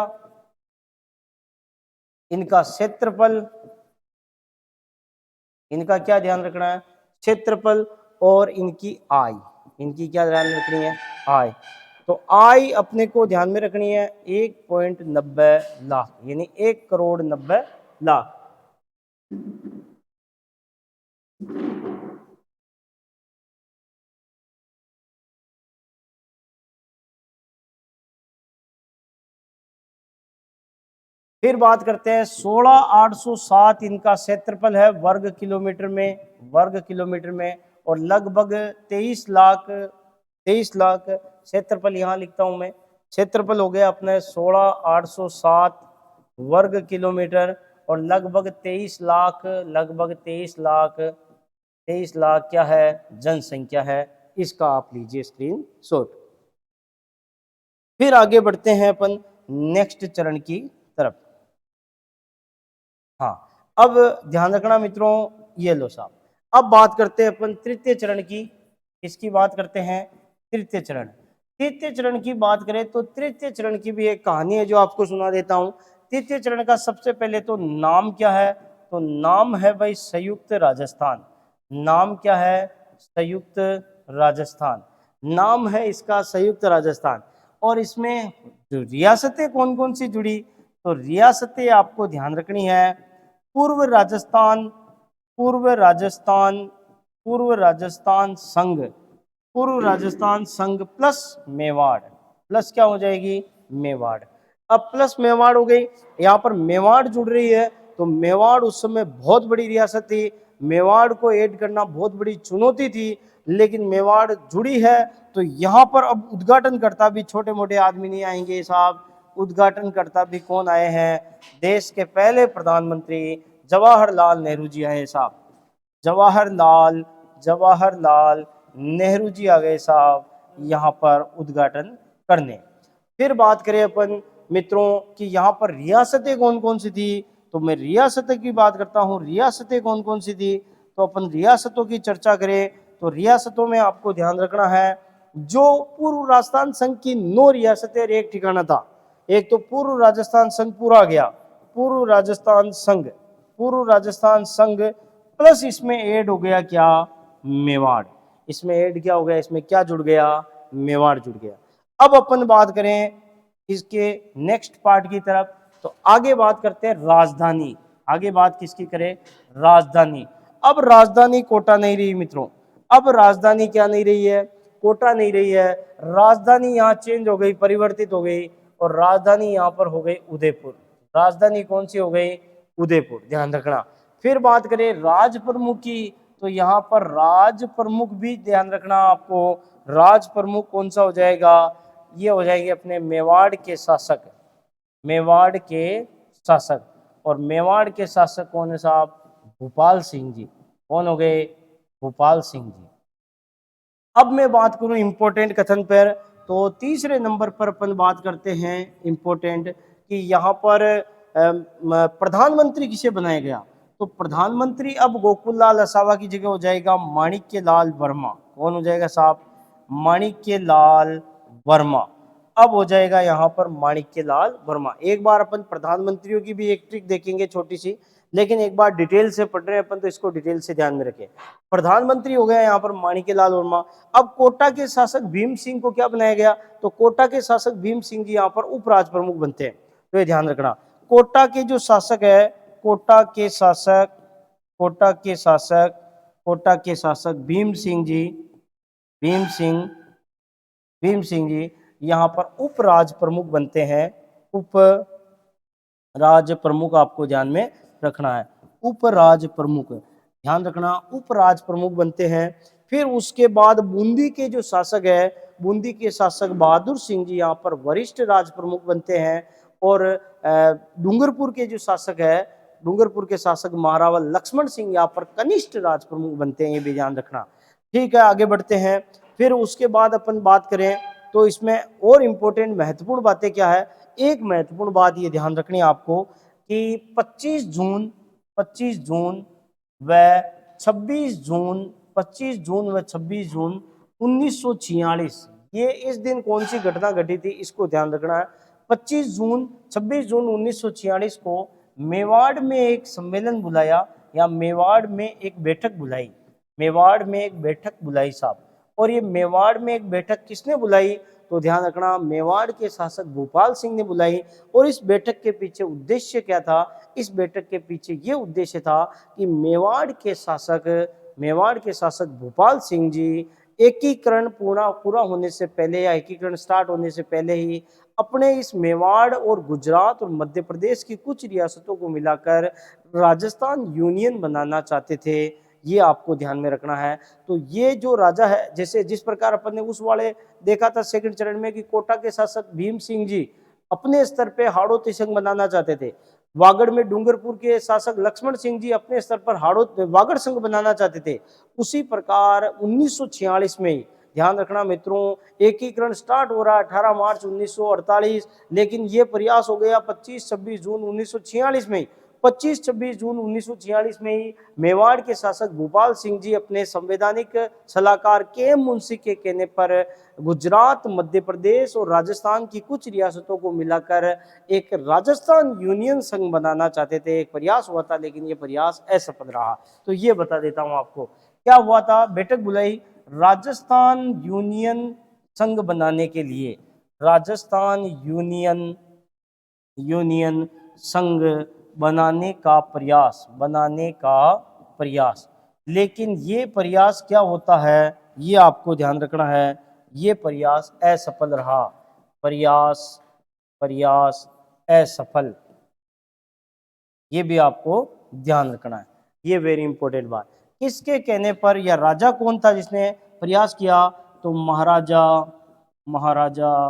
इनका क्षेत्रफल, इनका क्या ध्यान रखना है? क्षेत्रफल, और इनकी आय। इनकी क्या ध्यान रखनी है? आय। तो आय अपने को ध्यान में रखनी है 1.90 लाख, यानी 1,90,00,000। फिर बात करते हैं 16,807 इनका क्षेत्रफल है वर्ग किलोमीटर में, वर्ग किलोमीटर में। और लगभग 23 लाख क्षेत्रफल यहाँ लिखता हूं मैं। क्षेत्रफल हो गया अपने 16,807 वर्ग किलोमीटर, और लगभग 23 लाख क्या है? जनसंख्या है। इसका आप लीजिए स्क्रीनशॉट। फिर आगे बढ़ते हैं अपन नेक्स्ट चरण की तरफ। हाँ, अब ध्यान रखना मित्रों, ये लो साहब, अब बात करते हैं अपन तृतीय चरण की। इसकी बात करते हैं तृतीय चरण। तृतीय चरण की बात करें तो तृतीय चरण की भी एक कहानी है जो आपको सुना देता हूं। तृतीय चरण का सबसे पहले तो नाम क्या है? तो नाम है भाई संयुक्त राजस्थान। नाम क्या है? संयुक्त राजस्थान। नाम है इसका संयुक्त राजस्थान। और इसमें जो रियासतें कौन कौन सी जुड़ी, तो रियासतें आपको ध्यान रखनी है पूर्व राजस्थान, पूर्व राजस्थान, पूर्व राजस्थान संघ, पूर्व राजस्थान संघ प्लस मेवाड़, प्लस क्या हो जाएगी? मेवाड़। अब प्लस मेवाड़ हो गई, यहाँ पर मेवाड़ जुड़ रही है, तो मेवाड़ उस समय बहुत बड़ी रियासत थी, मेवाड़ को ऐड करना बहुत बड़ी चुनौती थी, लेकिन मेवाड़ जुड़ी है। तो यहाँ पर अब उद्घाटनकर्ता भी छोटे मोटे आदमी नहीं आएंगे साहब, उद्घाटनकर्ता भी कौन आए हैं? देश के पहले प्रधानमंत्री जवाहरलाल नेहरू जी आए साहब। जवाहरलाल जवाहरलाल नेहरू जी आ गए साहब यहाँ पर उद्घाटन करने। फिर बात करें अपन मित्रों कि यहाँ पर रियासतें कौन कौन सी थी, तो मैं रियासतें की बात करता हूँ। रियासतें कौन कौन सी थी, तो अपन रियासतों की चर्चा करें तो रियासतों में आपको ध्यान रखना है जो पूर्व राजस्थान संघ की 9 रियासतें एक ठिकाना था। एक तो पूर्व राजस्थान संघ पूरा गया, पूर्व राजस्थान संघ, पूर्व राजस्थान संघ प्लस इसमें ऐड हो गया क्या? मेवाड़। इसमें ऐड क्या हो गया? इसमें क्या जुड़ गया? मेवाड़ जुड़ गया। अब अपन बात करें इसके नेक्स्ट पार्ट की तरफ, तो आगे बात करते हैं राजधानी। आगे बात किसकी करें? राजधानी। अब राजधानी कोटा नहीं रही मित्रों, अब राजधानी क्या नहीं रही है? कोटा नहीं रही है। राजधानी यहाँ चेंज हो गई, परिवर्तित हो गई, और राजधानी यहाँ पर हो गई उदयपुर। राजधानी कौन सी हो गई? उदयपुर, ध्यान रखना। फिर बात करें राज प्रमुख की, तो यहाँ पर राज प्रमुख भी ध्यान रखना आपको। राज प्रमुख कौन सा हो जाएगा? ये हो जाएंगे अपने मेवाड़ के शासक, मेवाड़ के शासक। और मेवाड़ के शासक कौन है साहब? भूपाल सिंह जी। कौन हो गए? भूपाल सिंह जी। अब मैं बात करूं इंपॉर्टेंट कथन पर, तो तीसरे नंबर पर अपन बात करते हैं इंपॉर्टेंट कि यहाँ पर प्रधानमंत्री किसे बनाया गया, तो प्रधानमंत्री अब गोकुल लाल असावा की जगह हो जाएगा माणिक्य लाल वर्मा। कौन हो जाएगा साहब? माणिक्य लाल वर्मा। अब हो जाएगा यहाँ पर माणिक्य लाल वर्मा। एक बार अपन प्रधानमंत्रियों की भी एक ट्रिक देखेंगे छोटी सी, लेकिन एक बार डिटेल से पढ़ रहे हैं अपन तो इसको डिटेल से ध्यान में रखें। प्रधानमंत्री हो गया यहाँ पर माणिक्यलाल वर्मा। अब कोटा के शासक भीम सिंह को क्या बनाया गया, तो कोटा के शासक भीम सिंह जी यहाँ पर उपराज प्रमुख बनते हैं, तो ये ध्यान रखना। कोटा के जो शासक है, कोटा के शासक भीम सिंह जी, भीम सिंह जी यहाँ पर उपराज प्रमुख बनते हैं। उपराज प्रमुख आपको ध्यान में रखना है, उपराज प्रमुख ध्यान रखना, उपराज प्रमुख बनते हैं। फिर उसके बाद बूंदी के जो शासक है, बूंदी के शासक बहादुर सिंह जी यहाँ पर वरिष्ठ राज प्रमुख बनते हैं। और डूंगरपुर के जो शासक है, डूंगरपुर के शासक महाराणा लक्ष्मण सिंह यहाँ पर कनिष्ठ राज प्रमुख बनते हैं, ये भी ध्यान रखना। ठीक है, आगे बढ़ते हैं। फिर उसके बाद अपन बात करें तो इसमें और इम्पोर्टेंट महत्वपूर्ण बातें क्या है। एक महत्वपूर्ण बात ये ध्यान रखनी है आपको कि 25 जून व 26 जून 1946 ये इस दिन कौन सी घटना घटी थी, इसको ध्यान रखना है। 26 जून 1946 को मेवाड़ में एक सम्मेलन बुलाया, या मेवाड़ में एक बैठक बुलाई, मेवाड़ में एक बैठक बुलाई साहब। और ये मेवाड़ में एक बैठक किसने बुलाई, तो ध्यान रखना मेवाड़ के शासक भोपाल सिंह ने बुलाई। और इस बैठक के पीछे उद्देश्य क्या था, इस बैठक के पीछे ये उद्देश्य था कि मेवाड़ के शासक भोपाल सिंह जी एकीकरण पूरा होने से पहले, या एकीकरण स्टार्ट होने से पहले ही अपने इस मेवाड़ और गुजरात और मध्य प्रदेश की कुछ रियासतों को मिलाकर राजस्थान यूनियन बनाना चाहते थे, ये आपको ध्यान में रखना है। तो ये जो राजा है, जैसे जिस प्रकार अपन ने उस वाले देखा था सेकंड चरण में कि कोटा के शासक भीम सिंह जी अपने स्तर पे हाड़ौती संघ बनाना चाहते थे, वागड़ में डूंगरपुर के शासक लक्ष्मण सिंह जी अपने स्तर पर वागड़ संघ बनाना चाहते थे, उसी प्रकार 1946 में ही ध्यान रखना मित्रों, एकीकरण स्टार्ट हो रहा है 18 मार्च 1948, लेकिन ये प्रयास हो गया 25-26 जून 1946 में ही। 25-26 जून 1946 में ही मेवाड़ के शासक भोपाल सिंह जी अपने संवैधानिक सलाहकार के मुंशी के कहने पर गुजरात, मध्य प्रदेश और राजस्थान की कुछ रियासतों को मिलाकर एक राजस्थान यूनियन संघ बनाना चाहते थे। एक प्रयास हुआ था, लेकिन ये प्रयास असफल रहा। तो ये बता देता हूं आपको क्या हुआ था। बैठक बुलाई राजस्थान यूनियन संघ बनाने के लिए, राजस्थान यूनियन संघ बनाने का प्रयास, लेकिन ये प्रयास क्या होता है, ये आपको ध्यान रखना है, ये प्रयास असफल रहा, प्रयास असफल, ये भी आपको ध्यान रखना है, ये वेरी इंपॉर्टेंट बात। किसके कहने पर, या राजा कौन था जिसने प्रयास किया, तो महाराजा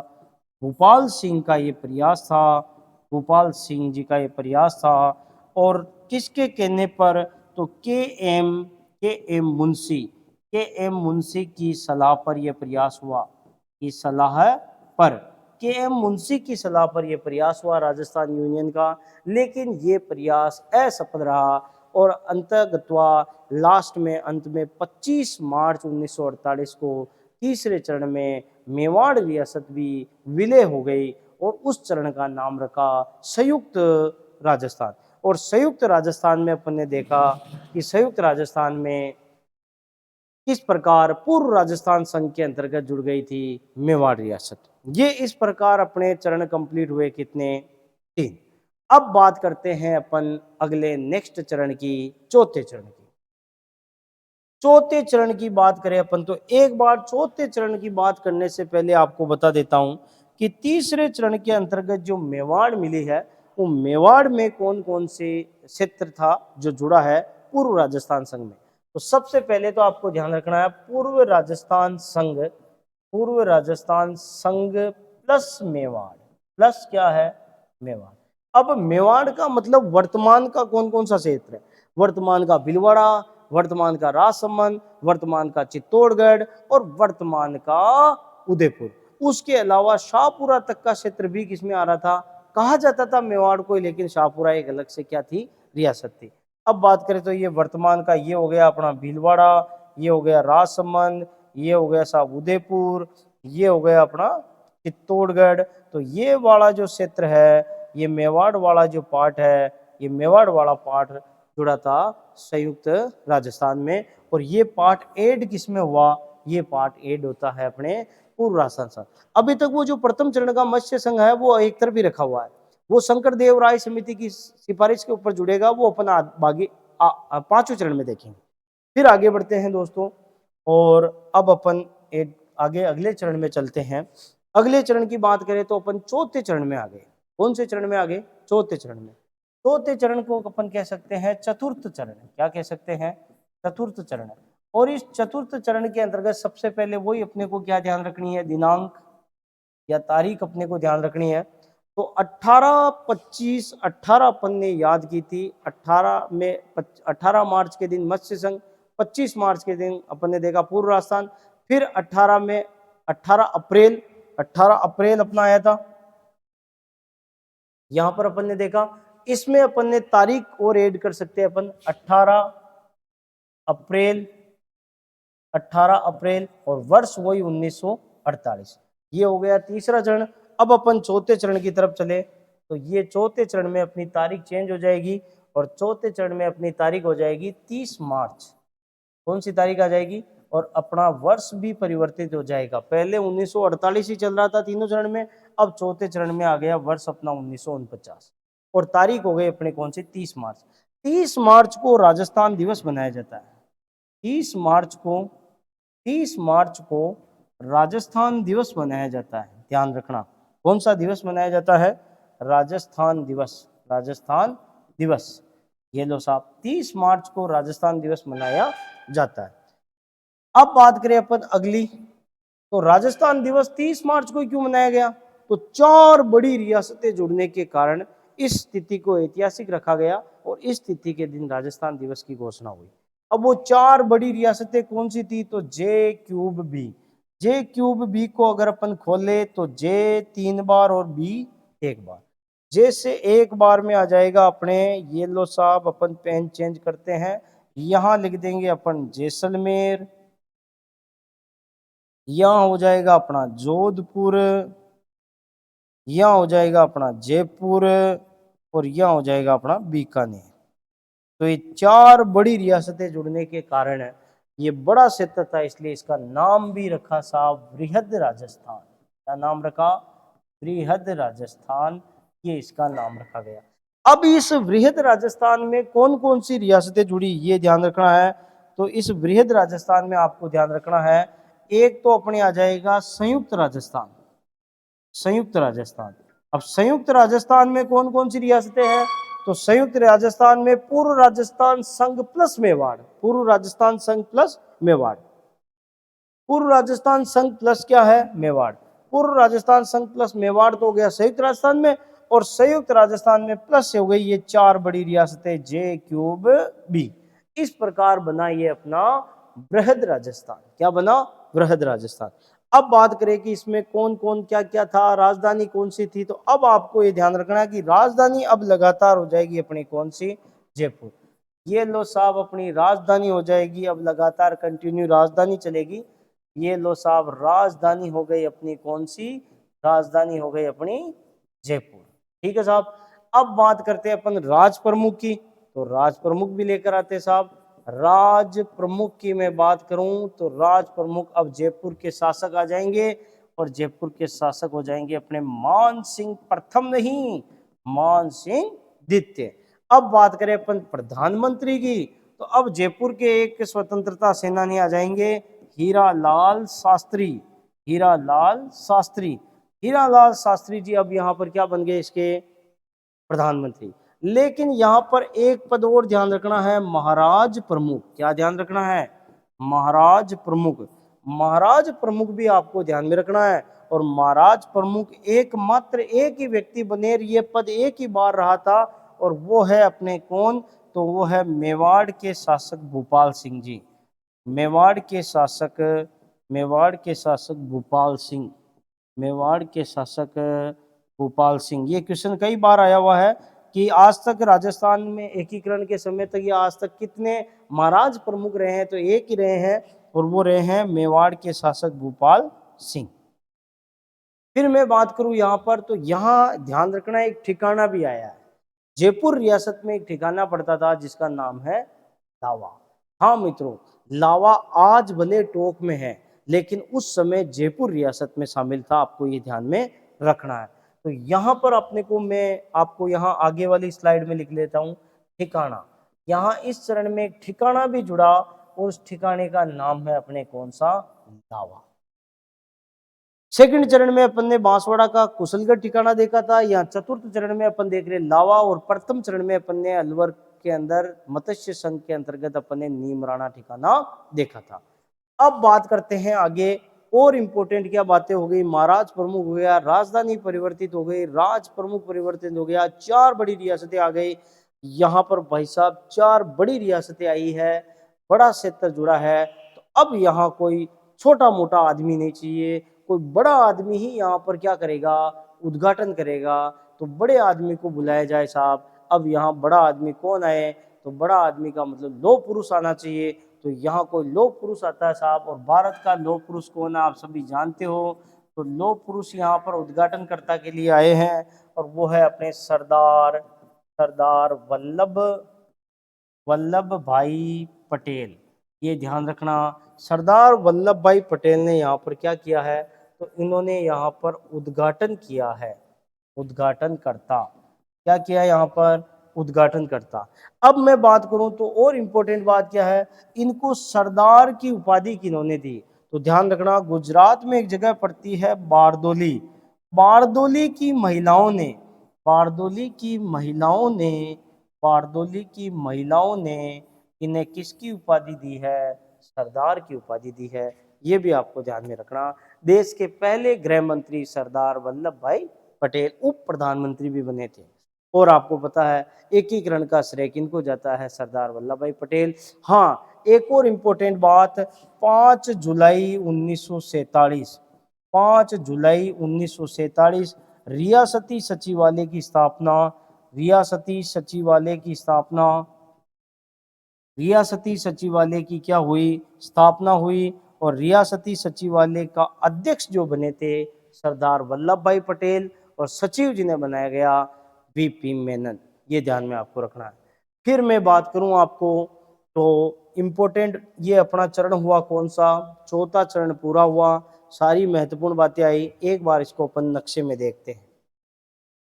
भोपाल सिंह का ये प्रयास था, भोपाल सिंह जी का ये प्रयास था। और किसके कहने पर, तो के एम मुंशी की सलाह पर यह प्रयास हुआ, की सलाह पर, के एम मुंशी की सलाह पर यह प्रयास हुआ राजस्थान यूनियन का, लेकिन ये प्रयास असफल रहा। और अंतगत्वा लास्ट में अंत में 25 मार्च 1948 को तीसरे चरण में मेवाड़ रियासत भी विलय हो गई, और उस चरण का नाम रखा संयुक्त राजस्थान। और संयुक्त राजस्थान में अपन ने देखा कि संयुक्त राजस्थान में किस प्रकार पूर्व राजस्थान संघ के अंतर्गत जुड़ गई थी मेवाड़ रियासत। ये इस प्रकार अपने चरण कंप्लीट हुए कितने, 3। अब बात करते हैं अपन अगले नेक्स्ट चरण की, चौथे चरण की। चौथे चरण की बात करें अपन तो एक बार चौथे चरण की बात करने से पहले आपको बता देता हूं कि तीसरे चरण के अंतर्गत जो मेवाड़ मिली है, वो मेवाड़ में कौन कौन से क्षेत्र था जो जुड़ा है पूर्व राजस्थान संघ में। तो सबसे पहले तो आपको ध्यान रखना है पूर्व राजस्थान संघ प्लस मेवाड़, प्लस क्या है, मेवाड़। अब मेवाड़ का मतलब वर्तमान का कौन कौन सा क्षेत्र है, वर्तमान का भीलवाड़ा, वर्तमान का राजसमंद, वर्तमान का चित्तौड़गढ़ और वर्तमान का उदयपुर। उसके अलावा शाहपुरा तक का क्षेत्र भी किसमें आ रहा था, कहा जाता था मेवाड़ को, लेकिन शाहपुरा एक अलग से क्या थी, रियासत थी। अब बात करें तो ये वर्तमान का ये हो गया अपना भीलवाड़ा, ये हो गया राजसमंद, ये हो गया साहब उदयपुर, ये हो गया अपना चित्तौड़गढ़। तो ये वाला जो क्षेत्र है, ये मेवाड़ वाला जो पार्ट है, ये मेवाड़ वाला पार्ट जुड़ा था संयुक्त राजस्थान में। और ये पार्ट एड किसमें हुआ, ये पार्ट एड होता है अपने पूर्व राजस्थान संघ। अभी तक वो जो प्रथम चरण का मत्स्य संघ है वो एक तरफ ही रखा हुआ है, वो शंकर देव राय समिति की सिफारिश के ऊपर जुड़ेगा, वो अपन बाकी पांचवें चरण में देखेंगे। फिर आगे बढ़ते हैं दोस्तों, और अब अपन एक आगे अगले चरण में चलते हैं। अगले चरण की बात करें तो अपन चौथे चरण में आ गए। कौन से चरण में आ गए, चौथे चरण में। चौथे चरण को अपन कह सकते हैं चतुर्थ चरण। क्या कह सकते हैं, चतुर्थ चरण। और इस चतुर्थ चरण के अंतर्गत सबसे पहले वही अपने को क्या ध्यान रखनी है, दिनांक या तारीख अपने को ध्यान रखनी है। तो 18 अपन ने याद की थी। 18 मार्च के दिन मत्स्य संघ, 25 मार्च के दिन अपन ने देखा पूर्व राजस्थान, फिर 18 अप्रैल अपना आया था। यहां पर अपन ने देखा, इसमें अपन ने तारीख और ऐड कर सकते हैं अपन, 18 अप्रैल और वर्ष वही 1948। ये हो गया तीसरा चरण। अब अपन चौथे चरण की तरफ चले तो ये चौथे चरण में अपनी तारीख चेंज हो जाएगी, और चौथे चरण में अपनी तारीख हो जाएगी 30 मार्च। कौन सी तारीख आ जाएगी, और अपना वर्ष भी परिवर्तित हो जाएगा। पहले 1948 ही चल रहा था तीनों चरण में, अब चौथे चरण में आ गया वर्ष अपना 1949, और तारीख हो गई अपने कौन सी, 30 मार्च। 30 मार्च को राजस्थान दिवस मनाया जाता है। 30 मार्च को राजस्थान दिवस मनाया जाता है, ध्यान रखना। कौन सा दिवस मनाया जाता है, राजस्थान दिवस। राजस्थान दिवस, ये लो साहब, 30 मार्च को राजस्थान दिवस मनाया जाता है। अब बात करें अपन अगली, तो राजस्थान दिवस 30 मार्च को क्यों मनाया गया, तो 4 बड़ी रियासतें जुड़ने के कारण इस तिथि को ऐतिहासिक रखा गया, और इस तिथि के दिन राजस्थान दिवस की घोषणा हुई। अब वो 4 बड़ी रियासतें कौन सी थी, तो जे क्यूब बी को अगर अपन खोले तो जे 3 बार और बी 1 बार। जे से 1 बार में आ जाएगा अपने, ये लो साहब, अपन पेन चेंज करते हैं, यहां लिख देंगे अपन जैसलमेर, यहां हो जाएगा अपना जोधपुर, यहां हो जाएगा अपना जयपुर, और यहां हो जाएगा अपना बीकानेर। तो ये 4 बड़ी रियासतें जुड़ने के कारण ये बड़ा क्षेत्र था, इसलिए इसका नाम भी रखा साहब बृहद राजस्थान। क्या नाम रखा, बृहद राजस्थान, ये इसका नाम रखा गया। अब इस बृहद राजस्थान में कौन कौन सी रियासतें जुड़ी, ये ध्यान रखना है। तो इस बृहद राजस्थान में आपको ध्यान रखना है, एक तो अपने आ जाएगा संयुक्त राजस्थान। संयुक्त राजस्थान, अब संयुक्त राजस्थान में कौन कौन सी रियासतें हैं, तो संयुक्त राजस्थान में पूर्व राजस्थान संघ प्लस मेवाड़। पूर्व राजस्थान संघ प्लस मेवाड़। पूर्व राजस्थान संघ प्लस क्या है, मेवाड़। पूर्व राजस्थान संघ प्लस मेवाड़ तो हो गया संयुक्त राजस्थान में, और संयुक्त राजस्थान में प्लस से हो गई ये 4 बड़ी रियासतें जे क्यूब बी। इस प्रकार बना ये अपना बृहद राजस्थान। क्या बना, बृहद राजस्थान। अब बात करें कि इसमें कौन कौन क्या क्या था, राजधानी कौन सी थी, तो अब आपको ये ध्यान रखना है कि राजधानी अब लगातार हो जाएगी अपनी कौन सी, जयपुर। ये लो साहब अपनी राजधानी हो जाएगी, अब लगातार कंटिन्यू राजधानी चलेगी। ये लो साहब राजधानी हो गई अपनी कौन सी, राजधानी हो गई अपनी जयपुर। ठीक है साहब। अब बात करते हैं अपन राज प्रमुख की, तो राज प्रमुख भी लेकर आते साहब। राज प्रमुख की मैं बात करूं तो राज प्रमुख अब जयपुर के शासक आ जाएंगे, और जयपुर के शासक हो जाएंगे अपने मान सिंह प्रथम नहीं, मान सिंह द्वितीय। अब बात करें अपन प्रधानमंत्री की, तो अब जयपुर के एक स्वतंत्रता सेनानी आ जाएंगे, हीरालाल शास्त्री। हीरालाल शास्त्री, हीरालाल शास्त्री जी अब यहाँ पर क्या बन गए, इसके प्रधानमंत्री। लेकिन यहाँ पर एक पद और ध्यान रखना है, महाराज प्रमुख। क्या ध्यान रखना है, महाराज प्रमुख। महाराज प्रमुख भी आपको ध्यान में रखना है, और महाराज प्रमुख एकमात्र एक ही व्यक्ति बने, ये पद एक ही बार रहा था, और वो है अपने कौन, तो वो है मेवाड़ के शासक भूपाल सिंह जी। मेवाड़ के शासक, मेवाड़ के शासक भूपाल सिंह, मेवाड़ के शासक भूपाल सिंह। ये क्वेश्चन कई बार आया हुआ है कि आज तक राजस्थान में एकीकरण के समय तक या आज तक कितने महाराज प्रमुख रहे हैं, तो एक ही रहे हैं, और वो रहे हैं मेवाड़ के शासक भूपाल सिंह। फिर मैं बात करूं यहाँ पर, तो यहाँ ध्यान रखना एक ठिकाना भी आया है, जयपुर रियासत में एक ठिकाना पड़ता था जिसका नाम है लावा। हाँ मित्रों, लावा आज भले टोक में है, लेकिन उस समय जयपुर रियासत में शामिल था, आपको ये ध्यान में रखना है। तो यहाँ पर अपने को, मैं आपको यहाँ आगे वाली स्लाइड में लिख लेता हूँ ठिकाना। यहाँ इस चरण में एक ठिकाना भी जुड़ा, और उस ठिकाने का नाम है अपने कौन सा, लावा। सेकंड चरण में अपन ने बांसवाड़ा का कुशलगढ़ ठिकाना देखा था। यहाँ चतुर्थ चरण में अपन देख रहे लावा, और प्रथम चरण में अपन ने अलवर के अंदर मत्स्य संघ के अंतर्गत अपन ने नीमराणा ठिकाना देखा था। अब बात करते हैं आगे, और इंपॉर्टेंट क्या बातें हो गई। महाराज प्रमुख हो गया, राजधानी परिवर्तित हो गई, राज प्रमुख परिवर्तित हो गया, 4 बड़ी रियासतें आ गई। यहाँ पर भाई साहब 4 बड़ी रियासतें आई है, बड़ा क्षेत्र जुड़ा है। तो अब यहाँ कोई छोटा मोटा आदमी नहीं चाहिए, कोई बड़ा आदमी ही यहाँ पर क्या करेगा, उद्घाटन करेगा। तो बड़े आदमी को बुलाया जाए साहब। अब यहाँ बड़ा आदमी कौन आए, तो बड़ा आदमी का मतलब लौह पुरुष आना चाहिए। तो यहाँ कोई लौह पुरुष आता है साहब, और भारत का लौह पुरुष कौन है आप सभी जानते हो। तो लौह पुरुष यहाँ पर उद्घाटनकर्ता के लिए आए हैं, और वो है अपने सरदार वल्लभ भाई पटेल। ये ध्यान रखना, सरदार वल्लभ भाई पटेल ने यहाँ पर क्या किया है, तो इन्होंने यहाँ पर उद्घाटन किया है। उद्घाटनकर्ता क्या किया है यहाँ पर, उद्घाटनकर्ता। अब मैं बात करूं तो और इंपॉर्टेंट बात क्या है, इनको सरदार की उपाधि किन्होंने दी, तो ध्यान रखना, गुजरात में एक जगह पड़ती है बारदोली। बारदोली की महिलाओं ने बारदोली की महिलाओं ने बारदोली की महिलाओं ने इन्हें किसकी उपाधि दी है, सरदार की उपाधि दी है। ये भी आपको ध्यान में रखना। देश के पहले गृह मंत्री सरदार वल्लभ भाई पटेल उप प्रधानमंत्री भी बने थे। और आपको पता है एकीकरण का श्रेय किनको जाता है, सरदार वल्लभ भाई पटेल। हाँ, एक और इंपॉर्टेंट बात, 5 जुलाई 1947 5 जुलाई 1947 रियासती सचिवालय की स्थापना। रियासती सचिवालय की स्थापना रियासती सचिवालय की क्या हुई, स्थापना हुई। और रियासती सचिवालय का अध्यक्ष जो बने थे सरदार वल्लभ भाई पटेल, और सचिव जिन्हें बनाया गया वीपी मेनन। ये ध्यान में आपको रखना है। फिर मैं बात करूं आपको, तो इम्पोर्टेंट ये अपना चरण हुआ कौन सा, चौथा चरण पूरा हुआ, सारी महत्वपूर्ण बातें आई। एक बार इसको अपन नक्शे में देखते हैं।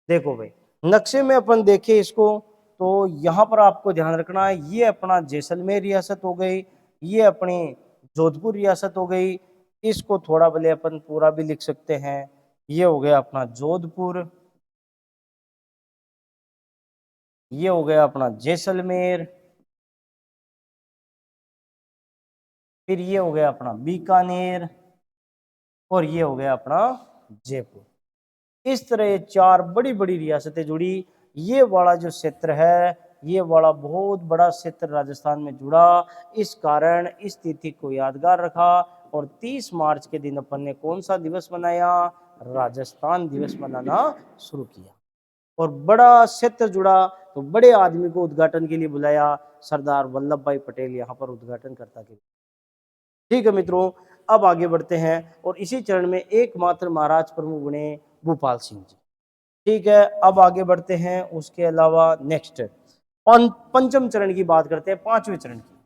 देखो भाई, नक्शे में अपन देखें इसको, तो यहाँ पर आपको ध्यान रखना है, ये अपना जैसलमेर रियासत हो गई, ये अपनी जोधपुर रियासत हो गई। इसको थोड़ा भले अपन पूरा भी लिख सकते हैं। ये हो गया अपना जोधपुर, ये हो गया अपना जैसलमेर, फिर ये हो गया अपना बीकानेर, और ये हो गया अपना जयपुर। इस तरह ये 4 बड़ी बड़ी रियासतें जुड़ी। ये वाला जो क्षेत्र है, ये वाला बहुत बड़ा क्षेत्र राजस्थान में जुड़ा। इस कारण इस तिथि को यादगार रखा, और 30 मार्च के दिन अपन ने कौन सा दिवस मनाया, राजस्थान दिवस मनाना शुरू किया। और बड़ा क्षेत्र जुड़ा, तो बड़े आदमी को उद्घाटन के लिए बुलाया, सरदार वल्लभ भाई पटेल यहाँ पर उद्घाटन करता के। ठीक है मित्रों, अब आगे बढ़ते हैं, और इसी चरण में एकमात्र महाराज प्रमुख बने भूपाल सिंह जी। ठीक है, अब आगे बढ़ते हैं। उसके अलावा नेक्स्ट पंचम चरण की बात करते हैं, 5वें चरण की।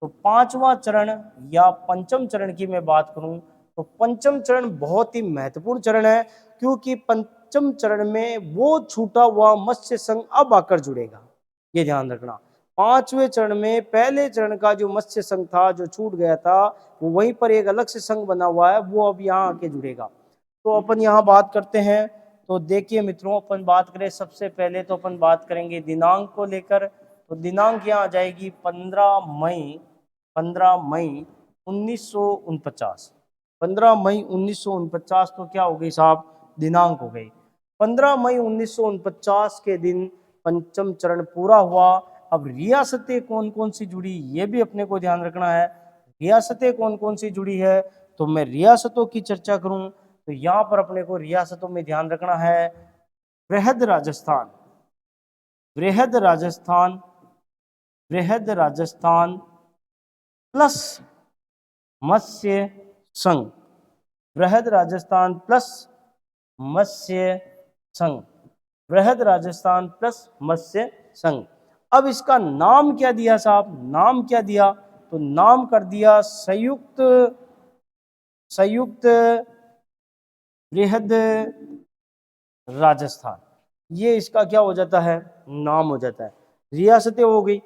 तो 5वां चरण या पंचम चरण की मैं बात करूं, तो पंचम चरण बहुत ही महत्वपूर्ण चरण है, क्योंकि पंचम चरण में वो छूटा हुआ मत्स्य संघ अब आकर जुड़ेगा। ये ध्यान रखना, 5वें चरण में पहले चरण का जो मत्स्य संघ था, जो छूट गया था, वो वहीं पर एक अलग से संघ बना हुआ है, वो अब यहाँ आके जुड़ेगा। तो अपन यहाँ बात करते हैं। तो देखिए मित्रों, अपन बात करें सबसे पहले, तो अपन बात करेंगे दिनांक को लेकर। तो दिनांक यहाँ आ जाएगी 15 मई 1949। 15 मई 1949 तो क्या हो गई साहब, दिनांक हो गई। 15 मई 1949 के दिन पंचम चरण पूरा हुआ। अब रियासतें कौन कौन सी जुड़ी, ये भी अपने को ध्यान रखना है। रियासतें कौन कौन सी जुड़ी है, तो मैं रियासतों की चर्चा करूं, तो यहां पर अपने को रियासतों में ध्यान रखना है, बृहद राजस्थान, बृहद राजस्थान, बृहद राजस्थान प्लस मत्स्य संघ, बृहद राजस्थान प्लस मत्स्य संघ। वृहद राजस्थान प्लस मत्स्य संघ। अब इसका नाम क्या दिया साहब, नाम क्या दिया, तो नाम कर दिया संयुक्त बृहद राजस्थान। ये इसका क्या हो जाता है, नाम हो जाता है। रियासतें हो गई।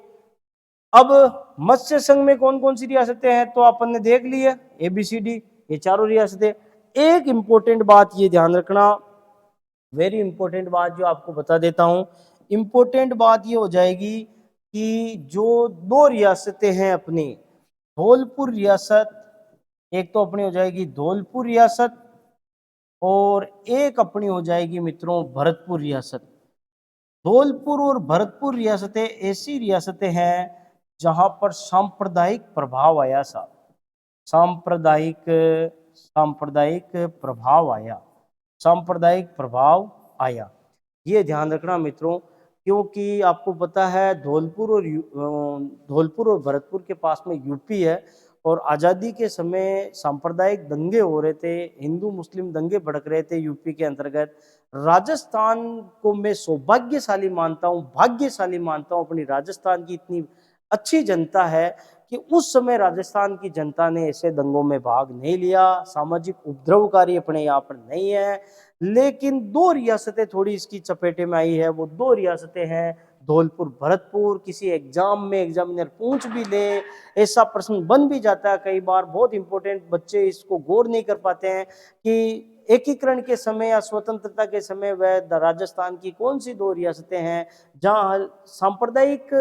अब मत्स्य संघ में कौन कौन सी रियासतें हैं, तो अपन ने देख ली है, ABCD, ये चारों रियासतें। एक इंपॉर्टेंट बात ये ध्यान रखना, वेरी इंपॉर्टेंट बात जो आपको बता देता हूं। इंपॉर्टेंट बात ये हो जाएगी कि जो दो रियासतें हैं अपनी, धौलपुर रियासत, एक तो अपनी हो जाएगी धौलपुर रियासत, और एक अपनी हो जाएगी मित्रों भरतपुर रियासत। धौलपुर और भरतपुर रियासतें ऐसी रियासतें हैं जहां पर सांप्रदायिक प्रभाव आया साहब, सांप्रदायिक सांप्रदायिक प्रभाव आया, सांप्रदायिक प्रभाव आया। ये ध्यान रखना मित्रों, क्योंकि आपको पता है धौलपुर और भरतपुर के पास में यूपी है, और आज़ादी के समय सांप्रदायिक दंगे हो रहे थे, हिंदू मुस्लिम दंगे भड़क रहे थे यूपी के अंतर्गत। राजस्थान को मैं सौभाग्यशाली मानता हूँ, भाग्यशाली मानता हूँ, अपनी राजस्थान की इतनी अच्छी जनता है कि उस समय राजस्थान की जनता ने ऐसे दंगों में भाग नहीं लिया, सामाजिक उपद्रवकारी अपने यहाँ पर नहीं है। लेकिन दो रियासतें थोड़ी इसकी चपेटे में आई है, वो दो रियासतें हैं धौलपुर भरतपुर। किसी एग्जाम में एग्जामिनर पूछ भी ले, ऐसा प्रश्न बन भी जाता है कई बार, बहुत इंपॉर्टेंट, बच्चे इसको गौर नहीं कर पाते हैं कि एकीकरण के समय या स्वतंत्रता के समय वह राजस्थान की कौन सी दो रियासतें हैं जहां सांप्रदायिक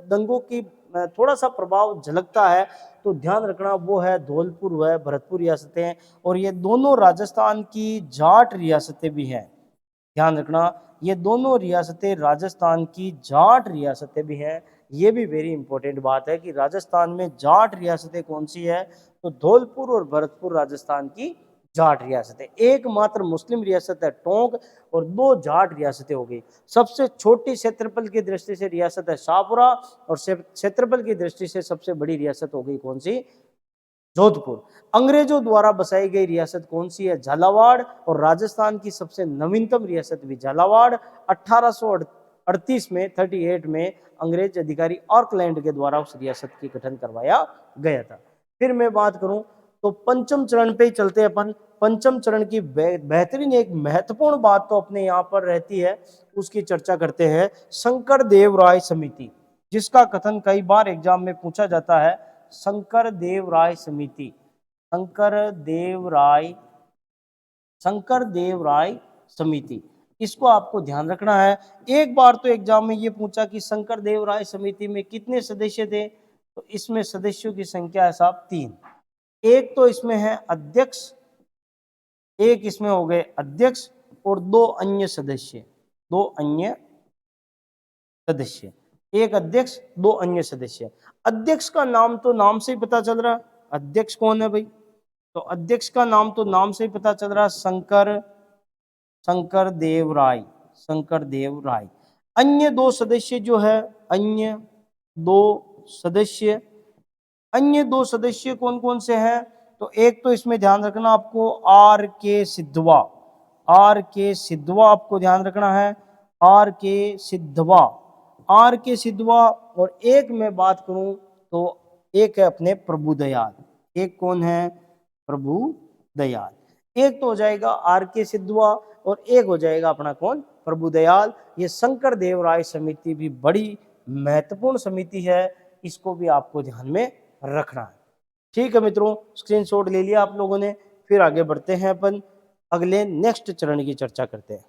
दंगों की थोड़ा सा प्रभाव झलकता है। तो ध्यान रखना, वो है धौलपुर व भरतपुर रियासतें, और ये दोनों राजस्थान की जाट रियासतें भी हैं। ध्यान रखना, ये दोनों रियासतें राजस्थान की जाट रियासतें भी हैं। ये भी वेरी इंपॉर्टेंट बात है कि राजस्थान में जाट रियासतें कौन सी है, तो धौलपुर और भरतपुर राजस्थान की जाट रियासतें। एकमात्र मुस्लिम रियासत है टोंक, और दो जाट रियासतें हो गई। सबसे छोटी क्षेत्रफल की दृष्टि से रियासत है शाहपुरा, और क्षेत्रफल की दृष्टि से सबसे बड़ी रियासत हो गई कौन सी, जोधपुर। अंग्रेजों द्वारा बसाई गई रियासत कौन सी है, झालावाड़, और राजस्थान की सबसे नवीनतम रियासत भी झालावाड़। 1838 में 38 में अंग्रेज अधिकारी ऑकलैंड के द्वारा उस रियासत की गठन करवाया गया था। फिर मैं बात करूं तो पंचम चरण पे ही चलते हैं अपन। पंचम चरण की बेहतरीन एक महत्वपूर्ण बात तो अपने यहाँ पर रहती है, उसकी चर्चा करते हैं। शंकर देव राय समिति, जिसका कथन कई बार एग्जाम में पूछा जाता है, शंकर देव राय समिति, शंकर देव राय समिति, इसको आपको ध्यान रखना है। एक बार तो एग्जाम में ये पूछा कि शंकर देव राय समिति में कितने सदस्य थे, तो इसमें सदस्यों की संख्या है साहब 3। एक तो इसमें है अध्यक्ष, एक इसमें हो गए अध्यक्ष, और दो अन्य सदस्य, एक अध्यक्ष दो अन्य सदस्य। अध्यक्ष का नाम तो नाम से ही पता चल रहा है, अध्यक्ष कौन है भाई, तो अध्यक्ष का नाम तो नाम से ही पता चल रहा है, शंकर देव राय। अन्य दो सदस्य जो है, अन्य दो सदस्य कौन कौन से हैं, तो एक तो इसमें ध्यान रखना आपको आर के सिद्धवा आपको ध्यान रखना है, आर के सिद्धवा। और एक मैं बात करूं तो एक है अपने प्रभु दयाल। एक कौन है, प्रभु दयाल। एक तो हो जाएगा आर के सिद्धवा, और एक हो जाएगा अपना कौन, प्रभु दयाल। ये शंकर देव राय समिति भी बड़ी महत्वपूर्ण समिति है, इसको भी आपको ध्यान में रखना है। ठीक है मित्रों, स्क्रीनशॉट ले लिया आप लोगों ने। फिर आगे बढ़ते हैं अपन, अगले नेक्स्ट चरण की चर्चा करते हैं।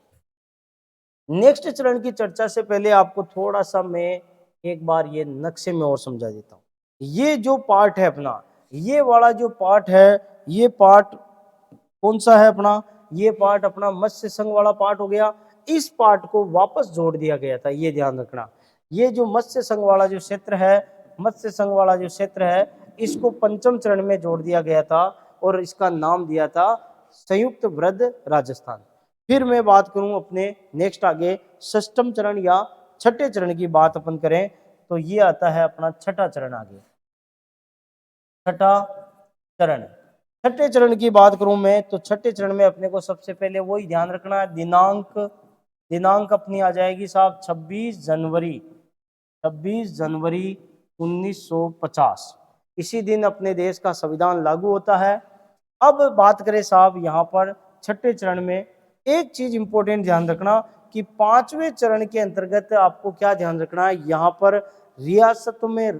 नेक्स्ट चरण की चर्चा से पहले आपको थोड़ा सा मैं एक बार ये नक्शे में और समझा देता हूँ। ये जो पार्ट है अपना, ये वाला जो पार्ट है, ये पार्ट कौन सा है अपना, ये पार्ट अपना मत्स्य संघ वाला पार्ट हो गया। इस पार्ट को वापस जोड़ दिया गया था, ये ध्यान रखना। ये जो मत्स्य संघ वाला जो क्षेत्र है, इसको पंचम चरण में जोड़ दिया गया था, और इसका नाम दिया था संयुक्त वृहद राजस्थान। फिर मैं बात करूं अपने नेक्स्ट आगे षष्ठम चरण या छठे चरण की बात अपन करें, तो ये आता है अपना छठा चरण। आगे छठे चरण की बात करूं मैं, तो छठे चरण में अपने को सबसे पहले वही ध्यान रखना है, दिनांक दिनांक अपनी आ जाएगी साहब 26 जनवरी 1950। इसी दिन अपने देश का संविधान लागू होता है। अब बात करें साहब यहाँ पर छठे चरण में, एक चीज इंपॉर्टेंट ध्यान रखना कि पांचवें चरण के अंतर्गत आपको क्या ध्यान रखना है, यहाँ पर रियासतों में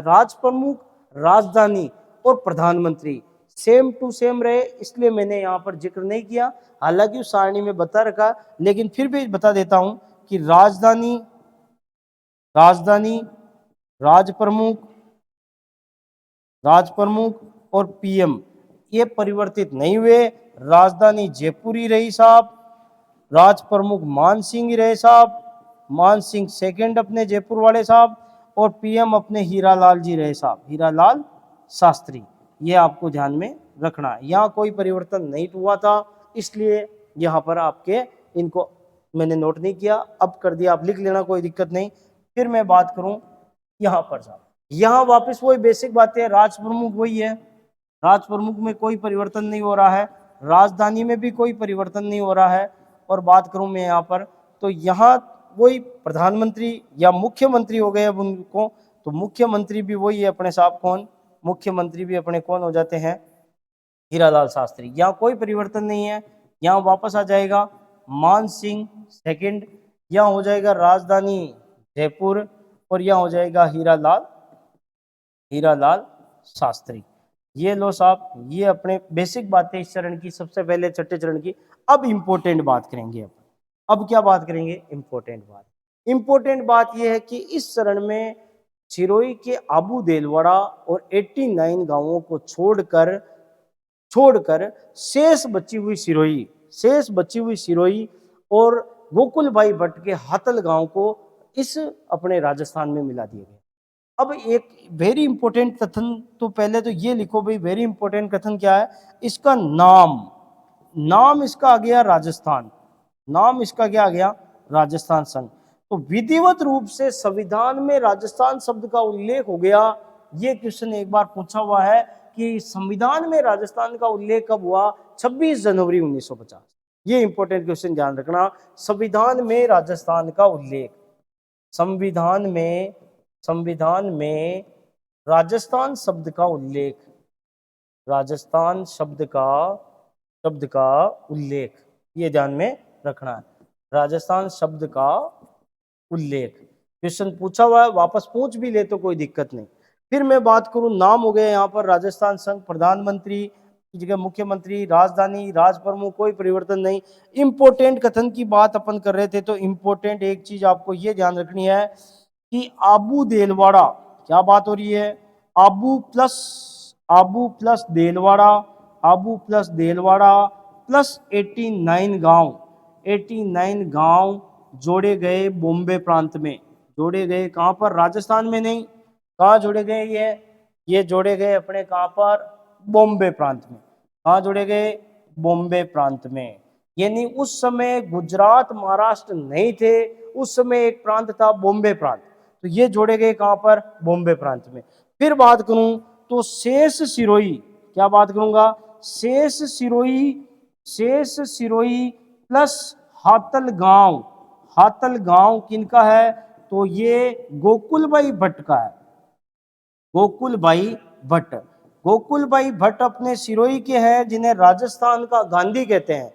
राज प्रमुख, राजधानी और प्रधानमंत्री सेम टू सेम रहे, इसलिए मैंने यहाँ पर जिक्र नहीं किया। हालांकि उस सारणी में बता रखा, लेकिन फिर भी बता देता हूं कि राजधानी राजधानी राज प्रमुख और पीएम ये परिवर्तित नहीं हुए। राजधानी जयपुर ही रही साहब, राज प्रमुख मान सिंह ही रहे साहब, मान सिंह सेकंड अपने जयपुर वाले साहब, और पीएम अपने हीरालाल जी रहे साहब, हीरालाल शास्त्री। ये आपको ध्यान में रखना है, यहाँ कोई परिवर्तन नहीं हुआ था, इसलिए यहाँ पर आपके इनको मैंने नोट नहीं किया, अब कर दिया, आप लिख लेना, कोई दिक्कत नहीं। फिर मैं बात करूं यहाँ पर साहब, यहाँ वापस वही बेसिक बातें, राज प्रमुख वही है, राज प्रमुख में कोई परिवर्तन नहीं हो रहा है, राजधानी में भी कोई परिवर्तन नहीं हो रहा है। और बात करूं मैं यहाँ पर, तो यहाँ वही प्रधानमंत्री या मुख्यमंत्री हो गए अब उनको, तो मुख्यमंत्री भी वही है अपने साहब, कौन, मुख्यमंत्री भी अपने कौन हो जाते हैं, हीरालाल शास्त्री। यहाँ कोई परिवर्तन नहीं है, यहाँ वापस आ जाएगा मान सिंह सेकंड, यहाँ हो जाएगा राजधानी जयपुर, और यहाँ हो जाएगा हीरालाल शास्त्री। ये लो साहब, ये अपने बेसिक बातें इस चरण की, सबसे पहले छठे चरण की। अब इंपॉर्टेंट बात करेंगे, अब क्या बात करेंगे, इंपॉर्टेंट बात यह है कि इस चरण में सिरोही के आबू देलवाड़ा और 89 गांवों को छोड़कर शेष बची हुई सिरोही और गोकुल भाई भट्ट के हातल गांव को इस अपने राजस्थान में मिला दिया गया। अब एक वेरी इंपॉर्टेंट कथन, तो पहले तो ये लिखो भाई, वेरी इंपॉर्टेंट कथन क्या है, इसका नाम इसका आ गया राजस्थान, नाम इसका क्या आ गया, राजस्थान संघ। तो विधिवत रूप से संविधान में राजस्थान शब्द का उल्लेख हो गया। ये क्वेश्चन एक बार पूछा हुआ है कि संविधान में राजस्थान का उल्लेख कब हुआ, 26 जनवरी 1950। ये इंपॉर्टेंट क्वेश्चन ध्यान रखना, संविधान में राजस्थान का उल्लेख, संविधान में राजस्थान शब्द का उल्लेख, राजस्थान शब्द का उल्लेख, ये ध्यान में रखना है, राजस्थान शब्द का उल्लेख। क्वेश्चन पूछा हुआ है, वापस पूछ भी ले तो कोई दिक्कत नहीं। फिर मैं बात करूं, नाम हो गए यहाँ पर राजस्थान संघ, प्रधानमंत्री की जगह मुख्यमंत्री, राजधानी, राज प्रमुख, कोई परिवर्तन नहीं। इंपॉर्टेंट कथन की बात अपन कर रहे थे, तो इंपॉर्टेंट एक चीज आपको ये ध्यान रखनी है कि आबू देलवाड़ा, क्या बात हो रही है, आबू प्लस देलवाड़ा प्लस 89 गांव जोड़े गए बॉम्बे प्रांत में, जोड़े गए कहां पर, राजस्थान में नहीं, कहां जोड़े गए, ये जोड़े गए अपने कहां पर, बॉम्बे प्रांत में। कहां जोड़े गए, बॉम्बे प्रांत में। यानी उस समय गुजरात महाराष्ट्र नहीं थे, उस समय एक प्रांत था बॉम्बे प्रांत, तो ये जोड़े गए कहां पर, बॉम्बे प्रांत में। फिर बात करूं तो शेष सिरोही, क्या बात करूंगा, शेष सिरोही प्लस हातल गांव किनका है, तो ये गोकुल भाई भट्ट का है, गोकुल भाई भट्ट अपने सिरोही के हैं, जिन्हें राजस्थान का गांधी कहते हैं।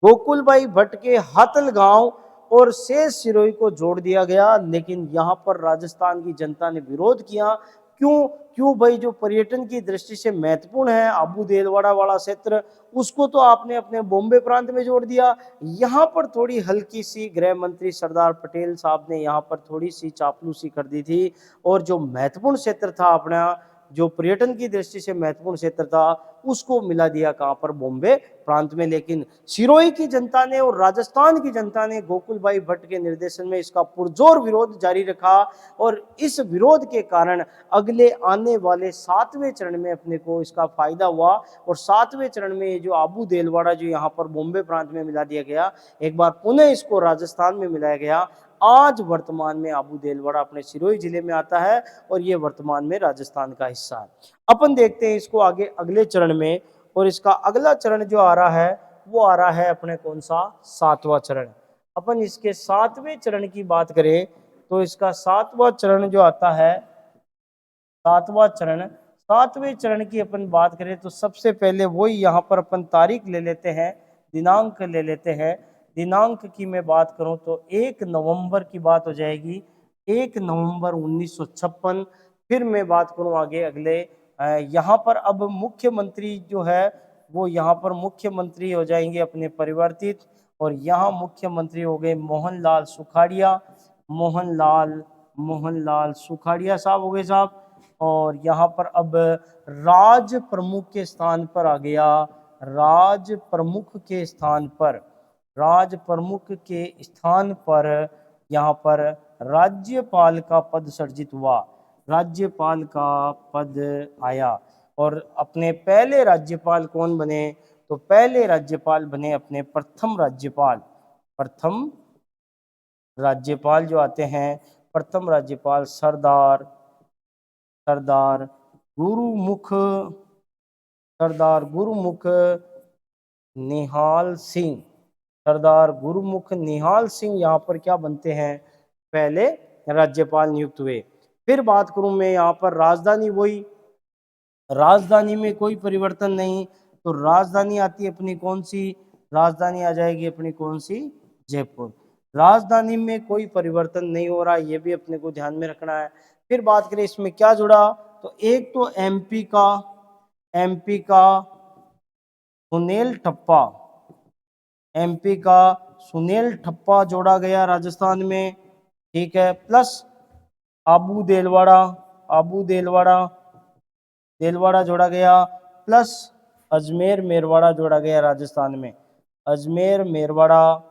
गोकुल भाई भट्ट के हातल गांव और शेष सिरोही को जोड़ दिया गया, लेकिन यहाँ पर राजस्थान की जनता ने विरोध किया। क्यों भाई, जो पर्यटन की दृष्टि से महत्वपूर्ण है आबू देलवाड़ा वाला क्षेत्र, उसको तो आपने अपने बॉम्बे प्रांत में जोड़ दिया। यहाँ पर थोड़ी हल्की सी गृह मंत्री सरदार पटेल साहब ने यहाँ पर थोड़ी सी चापलूसी कर दी थी, और जो महत्वपूर्ण क्षेत्र था अपना, जो पर्यटन की दृष्टि से महत्वपूर्ण क्षेत्र था, उसको मिला दिया कहां पर, बॉम्बे प्रांत में। लेकिन सिरोही की जनता ने और राजस्थान की जनता ने गोकुल भाई भट्ट के निर्देशन में इसका पुरजोर विरोध जारी रखा, और इस विरोध के कारण अगले आने वाले 7वें चरण में अपने को इसका फायदा हुआ, और 7वें चरण में ये जो आबू देलवाड़ा जो यहाँ पर बॉम्बे प्रांत में मिला दिया गया, एक बार पुनः इसको राजस्थान में मिलाया गया। आज वर्तमान में आबू देलवाड़ा अपने सिरोही जिले में आता है, और ये वर्तमान में राजस्थान का हिस्सा है। अपन देखते हैं इसको आगे अगले चरण में, और इसका अगला चरण जो आ रहा है वो आ रहा है अपने कौन सा, 7वां चरण। अपन इसके 7वें चरण की बात करें तो इसका 7वां चरण जो आता है, 7वें चरण की अपन बात करें तो सबसे पहले वही यहाँ पर अपन तारीख ले लेते हैं, दिनांक ले लेते हैं। दिनांक की मैं बात करूं तो 1 नवंबर की बात हो जाएगी, 1 नवंबर 1956। फिर मैं बात करूं आगे अगले, यहाँ पर अब मुख्यमंत्री जो है वो यहाँ पर मुख्यमंत्री हो जाएंगे अपने परिवर्तित, और यहाँ मुख्यमंत्री हो गए मोहनलाल सुखाड़िया, मोहनलाल सुखाड़िया साहब हो गए साहब। और यहाँ पर अब राज प्रमुख के स्थान पर आ गया, राज प्रमुख के स्थान पर यहाँ पर राज्यपाल का पद सर्जित हुआ, राज्यपाल का पद आया। और अपने पहले राज्यपाल कौन बने, तो पहले राज्यपाल बने अपने प्रथम राज्यपाल जो आते हैं, प्रथम राज्यपाल सरदार गुरुमुख निहाल सिंह, सरदार गुरुमुख निहाल सिंह यहाँ पर क्या बनते हैं, पहले राज्यपाल नियुक्त हुए। फिर बात करूं मैं यहाँ पर राजधानी, वही राजधानी में कोई परिवर्तन नहीं, तो राजधानी आती है अपनी कौन सी, राजधानी आ जाएगी अपनी कौन सी, जयपुर। राजधानी में कोई परिवर्तन नहीं हो रहा, ये भी अपने को ध्यान में रखना है। फिर बात करें इसमें क्या जुड़ा, तो एक तो एमपी का सुनील ठप्पा, एमपी का सुनील ठप्पा जोड़ा गया राजस्थान में, ठीक है। प्लस आबू देलवाड़ा जोड़ा गया, प्लस अजमेर मेरवाड़ा जोड़ा गया राजस्थान में, अजमेर मेरवाड़ा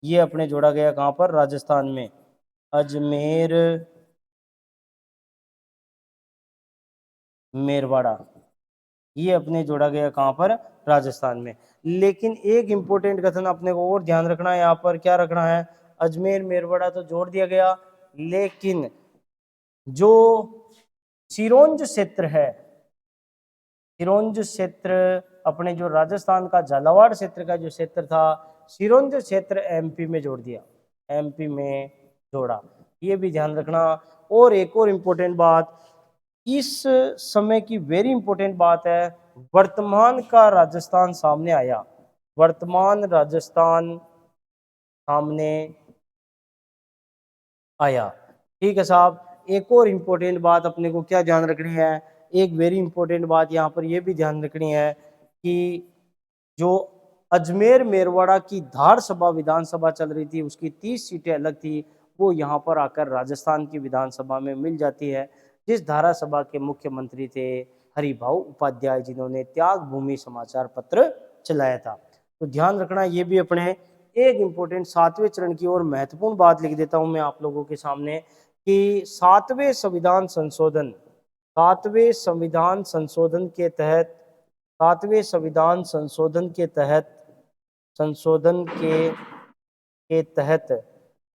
ये अपने जोड़ा गया कहां पर, राजस्थान में, अजमेर मेरवाड़ा ये अपने जोड़ा गया कहां पर, राजस्थान में। लेकिन एक इंपॉर्टेंट कथन अपने को और ध्यान रखना है, यहाँ पर क्या रखना है, अजमेर मेरवाड़ा तो जोड़ दिया गया, लेकिन जो सिरोंज क्षेत्र है, सिरोंज क्षेत्र अपने जो राजस्थान का झालावाड़ क्षेत्र का जो क्षेत्र था, सिरोंज क्षेत्र एमपी में जोड़ दिया, एमपी में जोड़ा, ये भी ध्यान रखना। और एक और इम्पोर्टेंट बात इस समय की, वेरी इंपॉर्टेंट बात है, वर्तमान का राजस्थान सामने आया, वर्तमान राजस्थान सामने आया, ठीक है साहब। एक और इम्पोर्टेंट बात अपने को क्या ध्यान रखनी है, एक वेरी इंपॉर्टेंट बात यहाँ पर यह भी ध्यान रखनी है कि जो अजमेर मेरवाड़ा की धार सभा विधानसभा चल रही थी, उसकी 30 सीटें अलग थी, वो यहाँ पर आकर राजस्थान की विधानसभा में मिल जाती है, जिस धारा सभा के मुख्यमंत्री थे हरिभाऊ उपाध्याय, जिन्होंने त्याग भूमि समाचार पत्र चलाया था। तो ध्यान रखना, ये भी अपने एक इम्पोर्टेंट 7वें चरण की और महत्वपूर्ण बात लिख देता हूं मैं आप लोगों के सामने कि 7वें संविधान संशोधन के तहत, 7वें संविधान संशोधन के तहत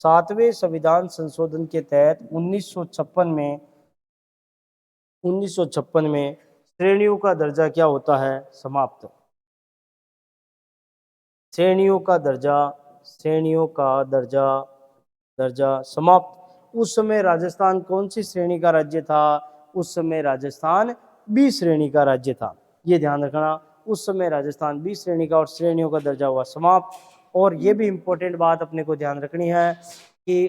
7वें संविधान संशोधन के तहत 1956 में श्रेणियों का दर्जा क्या होता है, समाप्त, श्रेणियों का दर्जा समाप्त। उस समय राजस्थान कौन सी श्रेणी का राज्य था, उस समय राजस्थान बी श्रेणी का राज्य था, ये ध्यान रखना, उस समय राजस्थान बी श्रेणी का, और श्रेणियों का दर्जा हुआ समाप्त। और ये भी इंपॉर्टेंट बात अपने को ध्यान रखनी है कि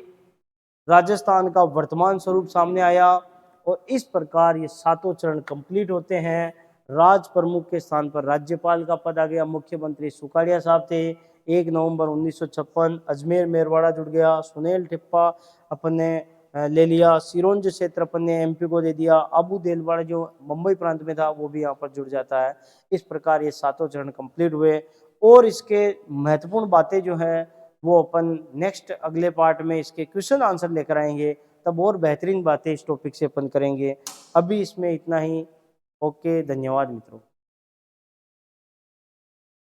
राजस्थान का वर्तमान स्वरूप सामने आया, और इस प्रकार ये 7 चरण कंप्लीट होते हैं। राज प्रमुख के स्थान पर राज्यपाल का पद आ गया, मुख्यमंत्री सुखाड़िया साहब थे। 1 नवंबर 1956 अजमेर मेरवाड़ा जुड़ गया, सुनील ठप्पा अपन ने ले लिया, सिरोंज क्षेत्र अपन ने एमपी को दे दिया, आबू देलवाड़ा जो मुंबई प्रांत में था वो भी यहाँ पर जुड़ जाता है। इस प्रकार ये 7 चरण कंप्लीट हुए, और इसके महत्वपूर्ण बातें जो हैं वो अपन नेक्स्ट अगले पार्ट में इसके क्वेश्चन आंसर लेकर आएंगे, तब और बेहतरीन बातें इस टॉपिक से अपन करेंगे। अभी इसमें इतना ही। ओके, धन्यवाद मित्रों।